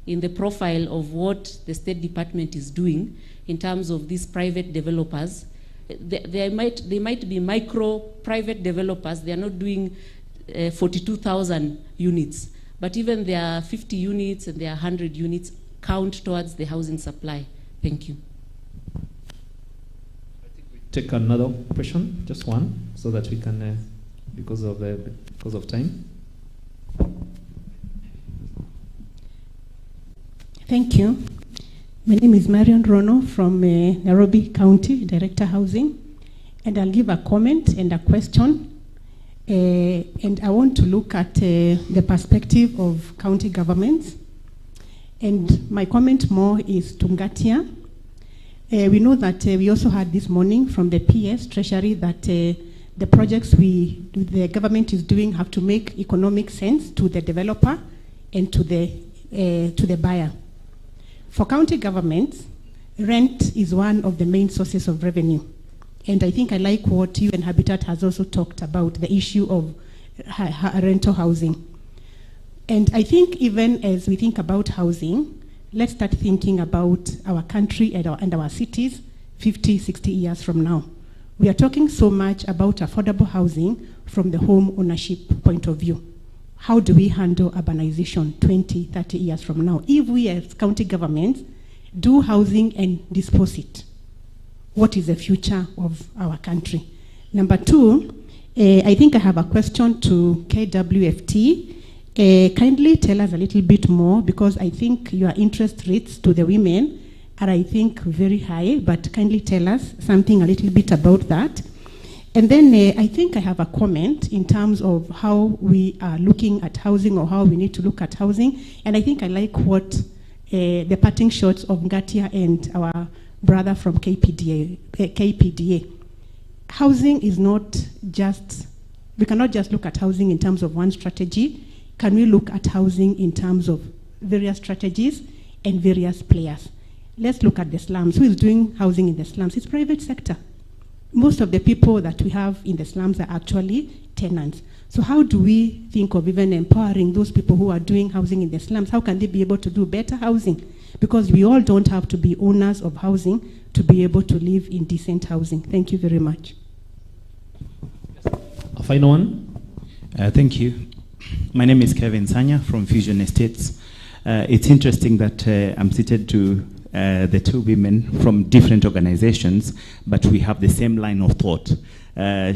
in the profile of what the State Department is doing in terms of these private developers. They might be micro private developers. They are not doing 42,000 units. But even their 50 units and their 100 units count towards the housing supply. Thank you. Take another question, just one, so that we can, because of time. Thank you. My name is Marion Rono from Nairobi County, Director Housing, and I'll give a comment and a question. And I want to look at the perspective of county governments. And my comment more is to Ngatia. We know that we also heard this morning from the PS Treasury that the projects the government is doing have to make economic sense to the developer and to the buyer. For county governments, rent is one of the main sources of revenue. And I think I like what UN Habitat has also talked about, the issue of rental housing. And I think even as we think about housing, let's start thinking about our country and our cities 50, 60 years from now. We are talking so much about affordable housing from the home ownership point of view. How do we handle urbanization 20, 30 years from now? If we as county governments do housing and dispose it, what is the future of our country? Number two, I think I have a question to KWFT. Kindly tell us a little bit more, because I think your interest rates to the women are, I think, very high, but kindly tell us something a little bit about that. And then I think I have a comment in terms of how we are looking at housing, or how we need to look at housing. And I think I like what the parting shots of Ngatia and our brother from KPDA. Housing is not just, we cannot just look at housing in terms of one strategy. Can we look at housing in terms of various strategies and various players? Let's look at the slums. Who is doing housing in the slums? It's private sector. Most of the people that we have in the slums are actually tenants. So how do we think of even empowering those people who are doing housing in the slums? How can they be able to do better housing? Because we all don't have to be owners of housing to be able to live in decent housing. Thank you very much. A final one. Thank you. My name is Kevin Sanya from Fusion Estates. It's interesting that I'm seated to the two women from different organizations, but we have the same line of thought.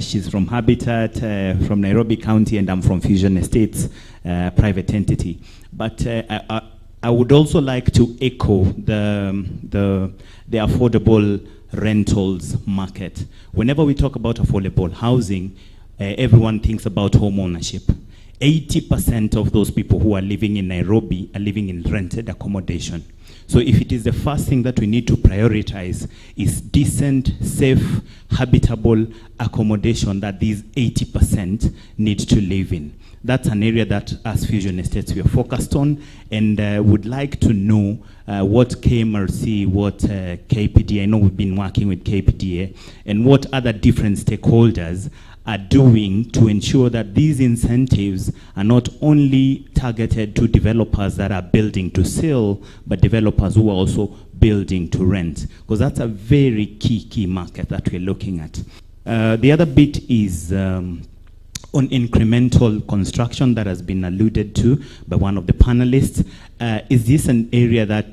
She's from Habitat, from Nairobi County, and I'm from Fusion Estates, private entity. But I would also like to echo the affordable rentals market. Whenever we talk about affordable housing, everyone thinks about home ownership. 80% of those people who are living in Nairobi are living in rented accommodation. So if it is the first thing that we need to prioritize is decent, safe, habitable accommodation that these 80% need to live in. That's an area that as Fusion Estates we are focused on, and would like to know what KMRC, what KPDA, I know we've been working with KPDA, and what other different stakeholders are doing to ensure that these incentives are not only targeted to developers that are building to sell, but developers who are also building to rent, because that's a very key market that we're looking at. The other bit is on incremental construction that has been alluded to by one of the panelists. Is this an area that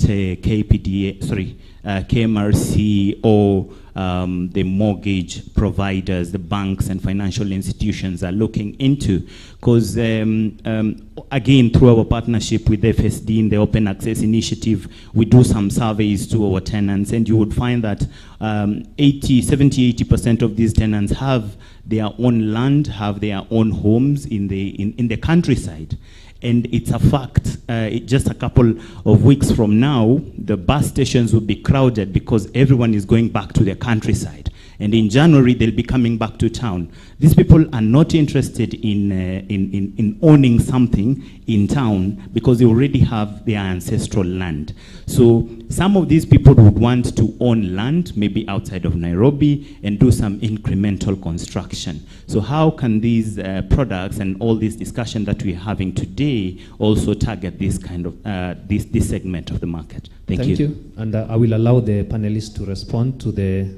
KMRC or the mortgage providers, the banks and financial institutions are looking into? Because again, through our partnership with FSD in the Open Access Initiative, we do some surveys to our tenants, and you would find that 70-80% of these tenants have their own land, have their own homes in the countryside. And it's a fact, just a couple of weeks from now, the bus stations will be crowded because everyone is going back to their countryside. And in January, they'll be coming back to town. These people are not interested in owning something in town because they already have their ancestral land. So some of these people would want to own land, maybe outside of Nairobi, and do some incremental construction. So how can these products and all this discussion that we're having today also target this kind of, this segment of the market? Thank you. And I will allow the panelists to respond to the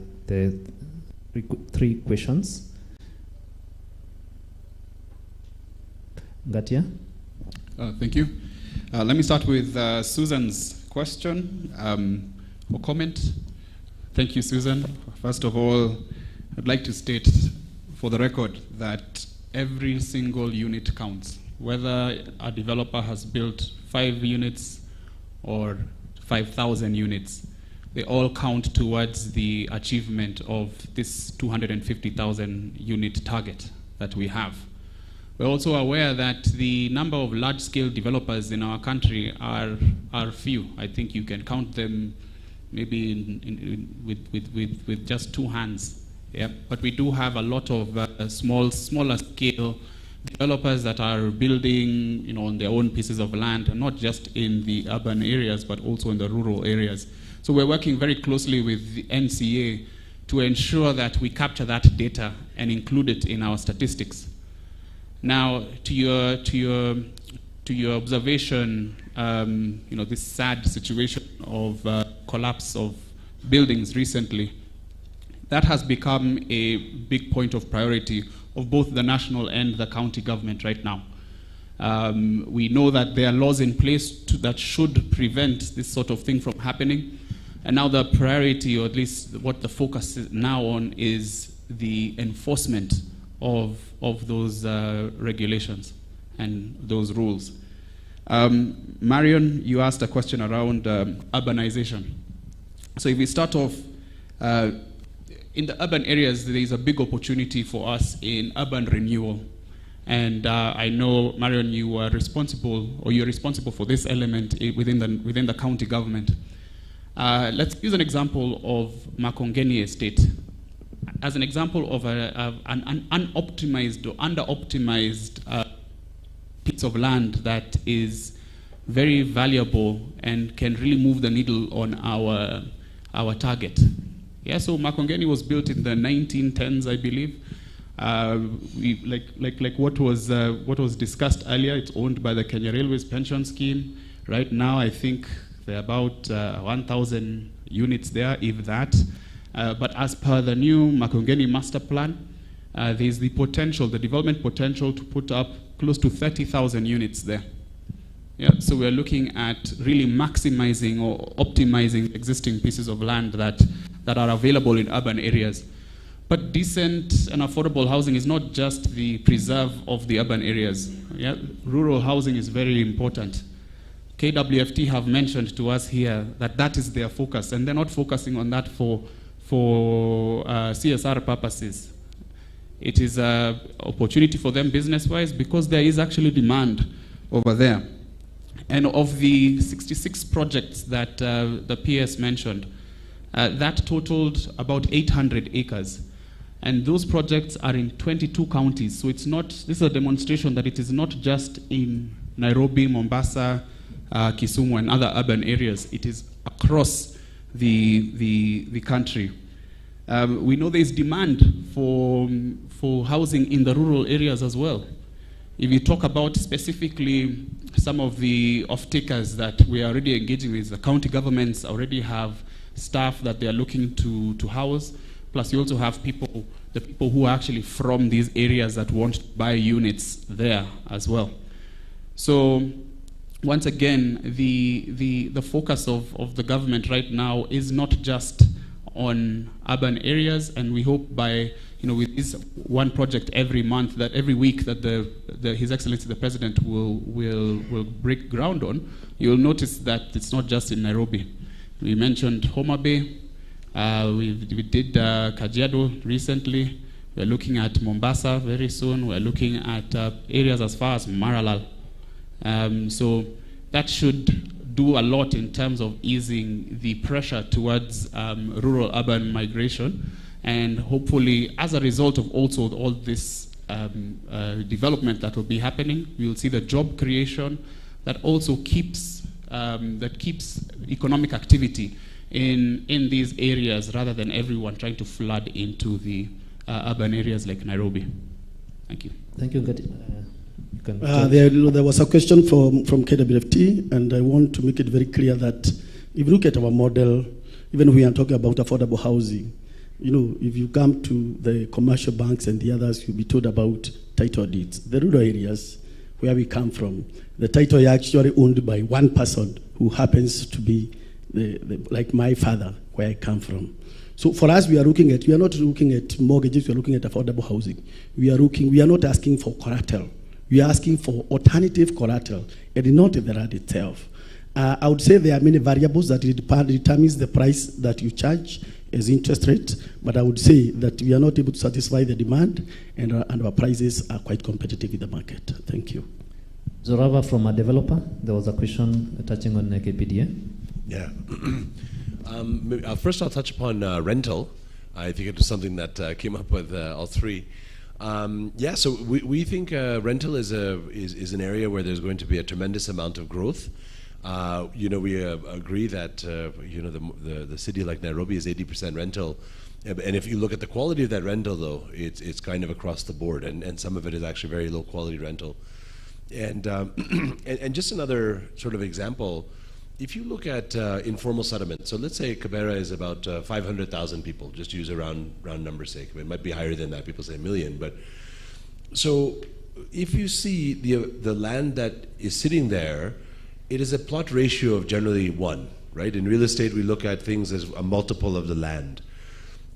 three questions. Gatia? Thank you. Let me start with Susan's question or comment. Thank you, Susan. First of all, I'd like to state for the record that every single unit counts. Whether a developer has built 5 units or 5,000 units, they all count towards the achievement of this 250,000 unit target that we have. We're also aware that the number of large-scale developers in our country are few. I think you can count them maybe with just 2 hands. Yeah. But we do have a lot of smaller scale developers that are building, on their own pieces of land, and not just in the urban areas, but also in the rural areas. So we're working very closely with the NCA to ensure that we capture that data and include it in our statistics. Now, to your observation, this sad situation of collapse of buildings recently, that has become a big point of priority of both the national and the county government right now. We know that there are laws in place that should prevent this sort of thing from happening. And now the priority, or at least what the focus is now on, is the enforcement of those regulations and those rules. Marion, you asked a question around urbanization. So if we start off, in the urban areas, there is a big opportunity for us in urban renewal. And I know, Marion, you're responsible for this element within the county government. Let's use an example of Makongeni Estate as an example of an unoptimized or under-optimized piece of land that is very valuable and can really move the needle on our target. Yeah, so Makongeni was built in the 1910s, I believe. Like what was discussed earlier, it's owned by the Kenya Railways pension scheme. Right now, I think there are about 1,000 units there, if that. But as per the new Makongeni master plan, there's the potential, the development potential to put up close to 30,000 units there. Yeah, so we're looking at really maximizing or optimizing existing pieces of land that are available in urban areas. But decent and affordable housing is not just the preserve of the urban areas. Yeah? Rural housing is very important. KWFT have mentioned to us here that that is their focus, and they're not focusing on that for CSR purposes. It is an opportunity for them business-wise because there is actually demand over there. And of the 66 projects that the PS mentioned, that totaled about 800 acres. And those projects are in 22 counties. So it's not, this is a demonstration that it is not just in Nairobi, Mombasa, Kisumu, and other urban areas. It is across the country. We know there is demand for housing in the rural areas as well. If you talk about specifically some of the off-takers that we are already engaging with, the county governments already have staff that they are looking to house. Plus, you also have the people who are actually from these areas that want to buy units there as well. So once again, the focus of the government right now is not just on urban areas, and we hope by, with this one project every month, that every week that His Excellency the President will break ground on, you'll notice that it's not just in Nairobi. We mentioned Homa Bay, we did Kajiado recently, we're looking at Mombasa very soon, we're looking at areas as far as Maralal. So that should do a lot in terms of easing the pressure towards rural-urban migration, and hopefully, as a result of also all this development that will be happening, we will see the job creation that also keeps economic activity in these areas, rather than everyone trying to flood into the urban areas like Nairobi. Thank you. Thank you. There was a question from KWFT, and I want to make it very clear that if you look at our model, even when we are talking about affordable housing, if you come to the commercial banks and the others, you'll be told about title deeds. The rural areas where we come from, the title is actually owned by one person who happens to be like my father, where I come from. So for us, we are not looking at mortgages, we are looking at affordable housing. We are not asking for collateral. We are asking for alternative collateral, and not the land itself. I would say there are many variables that determines the price that you charge as interest rate, but I would say that we are not able to satisfy the demand, and our prices are quite competitive in the market. Thank you. Zorava from a developer, there was a question touching on KPDA. Yeah. First I'll touch upon rental. I think it was something that came up with all three. So we think rental is an area where there's going to be a tremendous amount of growth. We agree that the city like Nairobi is 80% rental, and if you look at the quality of that rental, though, it's kind of across the board, and some of it is actually very low quality rental. And just another sort of example, if you look at informal settlement, so let's say Kibera is about 500,000 people, just to use a round number sake. It might be higher than that, people say a million, but so if you see the land that is sitting there, it is a plot ratio of generally 1, right? In real estate, we look at things as a multiple of the land.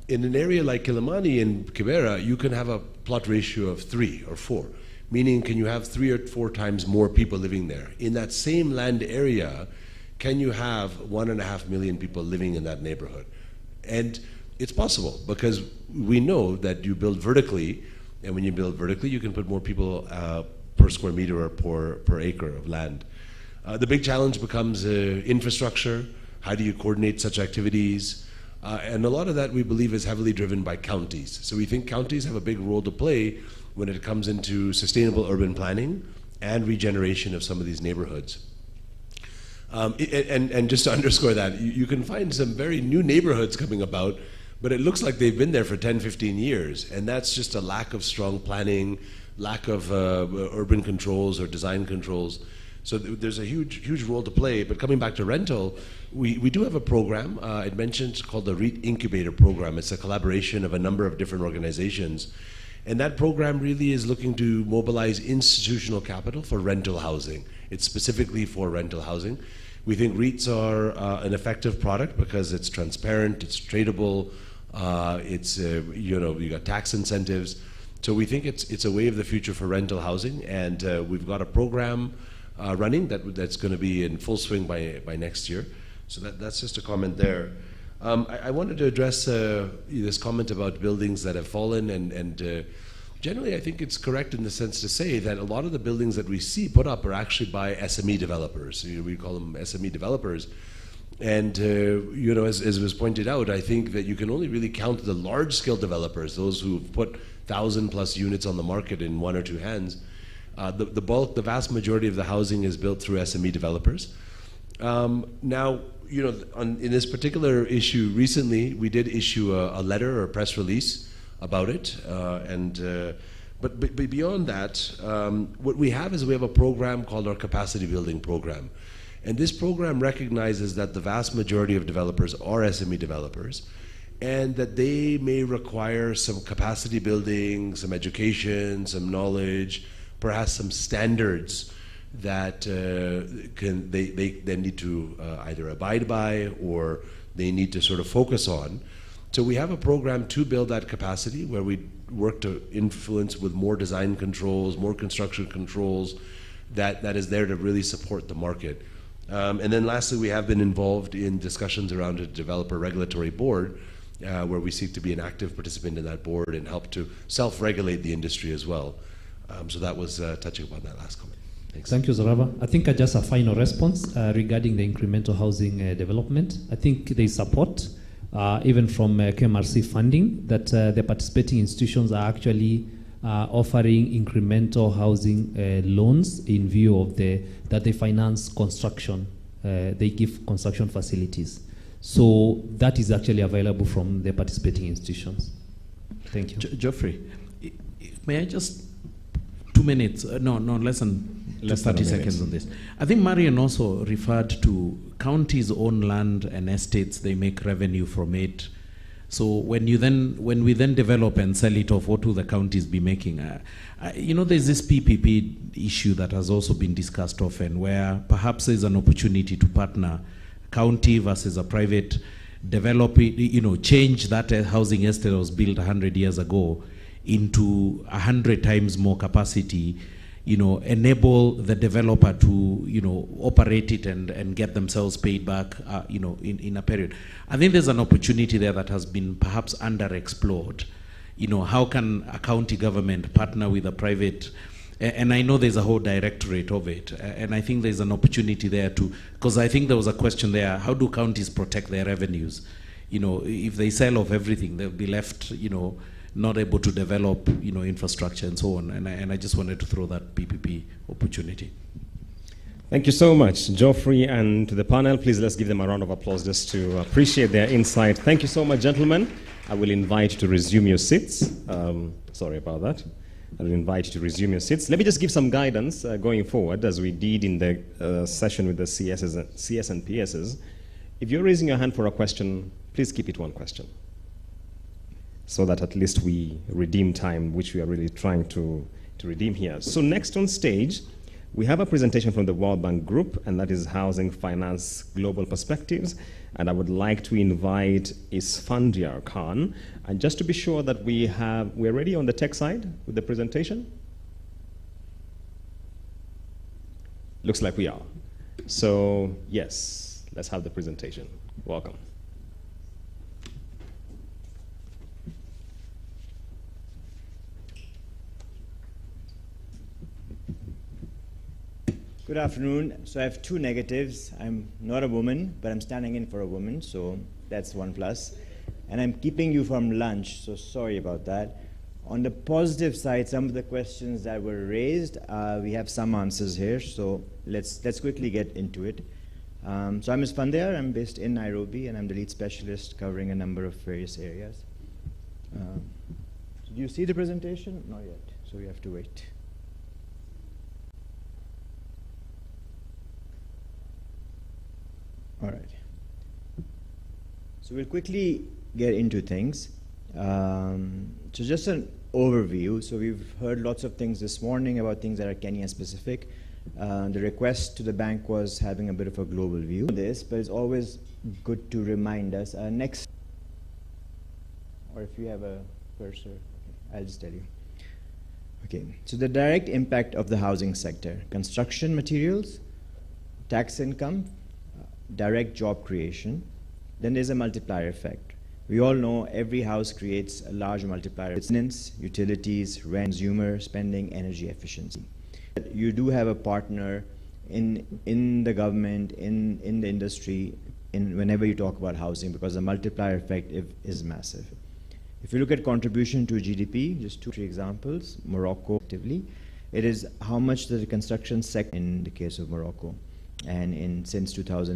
In an area like Kilimani in Kibera, you can have a plot ratio of 3 or 4, meaning can you have 3 or 4 times more people living there? In that same land area, can you have 1.5 million people living in that neighborhood? And it's possible, because we know that you build vertically, and when you build vertically, you can put more people per square meter or per acre of land. The big challenge becomes infrastructure. How do you coordinate such activities? And a lot of that, we believe, is heavily driven by counties. So we think counties have a big role to play when it comes into sustainable urban planning and regeneration of some of these neighborhoods. And just to underscore that, you can find some very new neighborhoods coming about, but it looks like they've been there for 10, 15 years. And that's just a lack of strong planning, lack of urban controls or design controls. So there's a huge role to play. But coming back to rental, we do have a program, I mentioned, called the REIT Incubator Program. It's a collaboration of a number of different organizations. And that program really is looking to mobilize institutional capital for rental housing. It's specifically for rental housing. We think REITs are an effective product because it's transparent, it's tradable, you got tax incentives. So we think it's a way of the future for rental housing, and we've got a program running that's going to be in full swing by next year. So that's just a comment there. I wanted to address this comment about buildings that have fallen, and generally I think it's correct in the sense to say that a lot of the buildings that we see put up are actually by SME developers. We call them SME developers. And as was pointed out, I think that you can only really count the large-scale developers, those who've put 1,000+ units on the market in 1 or 2 hands. The vast majority of the housing is built through SME developers. Now, in this particular issue, recently we did issue a letter or a press release about it, but beyond that, what we have is we have a program called our Capacity Building Program. And this program recognizes that the vast majority of developers are SME developers, and that they may require some capacity building, some education, some knowledge, perhaps some standards that they then need to either abide by or they need to sort of focus on. So we have a program to build that capacity where we work to influence with more design controls, more construction controls, that is there to really support the market. And then lastly, we have been involved in discussions around a developer regulatory board where we seek to be an active participant in that board and help to self-regulate the industry as well. So that was touching upon that last comment. Thanks. Thank you, Zarava. I think just a final response regarding the incremental housing development. I think there is support, even from KMRC funding, that the participating institutions are actually offering incremental housing loans in view of that they finance construction. They give construction facilities. So that is actually available from the participating institutions. Thank you. Geoffrey, may I just 2 minutes? No, less than 30 seconds on this. I think Marion also referred to counties own land and estates. They make revenue from it. So when we then develop and sell it off, what will the counties be making? There's this PPP issue that has also been discussed often, where perhaps there's an opportunity to partner county versus a private developer, change that housing estate that was built 100 years ago into 100 times more capacity, enable the developer to, operate it and get themselves paid back, in a period. I think there's an opportunity there that has been perhaps underexplored. How can a county government partner with a private, and I know there's a whole directorate of it, and I think there's an opportunity there too, because I think there was a question there, how do counties protect their revenues? If they sell off everything, they'll be left, not able to develop, infrastructure and so on. And I just wanted to throw that PPP opportunity. Thank you so much, Geoffrey, and to the panel. Please let's give them a round of applause just to appreciate their insight. Thank you so much, gentlemen. I will invite you to resume your seats. Sorry about that. I will invite you to resume your seats. Let me just give some guidance going forward, as we did in the session with the CS and PSs. If you're raising your hand for a question, please keep it one question, so that at least we redeem time, which we are really trying to redeem here. So next on stage, we have a presentation from the World Bank Group, and that is Housing Finance Global Perspectives. And I would like to invite Isfandiar Khan. And just to be sure that we're ready on the tech side with the presentation? Looks like we are. So yes, let's have the presentation. Welcome. Good afternoon. So I have two negatives. I'm not a woman, but I'm standing in for a woman, so that's one plus. And I'm keeping you from lunch, so sorry about that. On the positive side, some of the questions that were raised, we have some answers here, so let's quickly get into it. So I'm Isfandiar. I'm based in Nairobi, and I'm the lead specialist covering a number of various areas. Do you see the presentation? Not yet, so we have to wait. All right. So we'll quickly get into things. So just an overview. So we've heard lots of things this morning about things that are Kenya specific. The request to the bank was having a bit of a global view of this, but it's always good to remind us. Next, or if you have a cursor, okay, I'll just tell you. Okay, so the direct impact of the housing sector: construction materials, tax income, direct job creation. Then there's a multiplier effect. We all know every house creates a large multiplier. Maintenance, utilities, rent, consumer spending, energy efficiency. You do have a partner in the government, in the industry, whenever you talk about housing, because the multiplier effect is massive. If you look at contribution to GDP, just 2 or 3 examples, Morocco actively, it is how much the construction sector in the case of Morocco, and since 2000.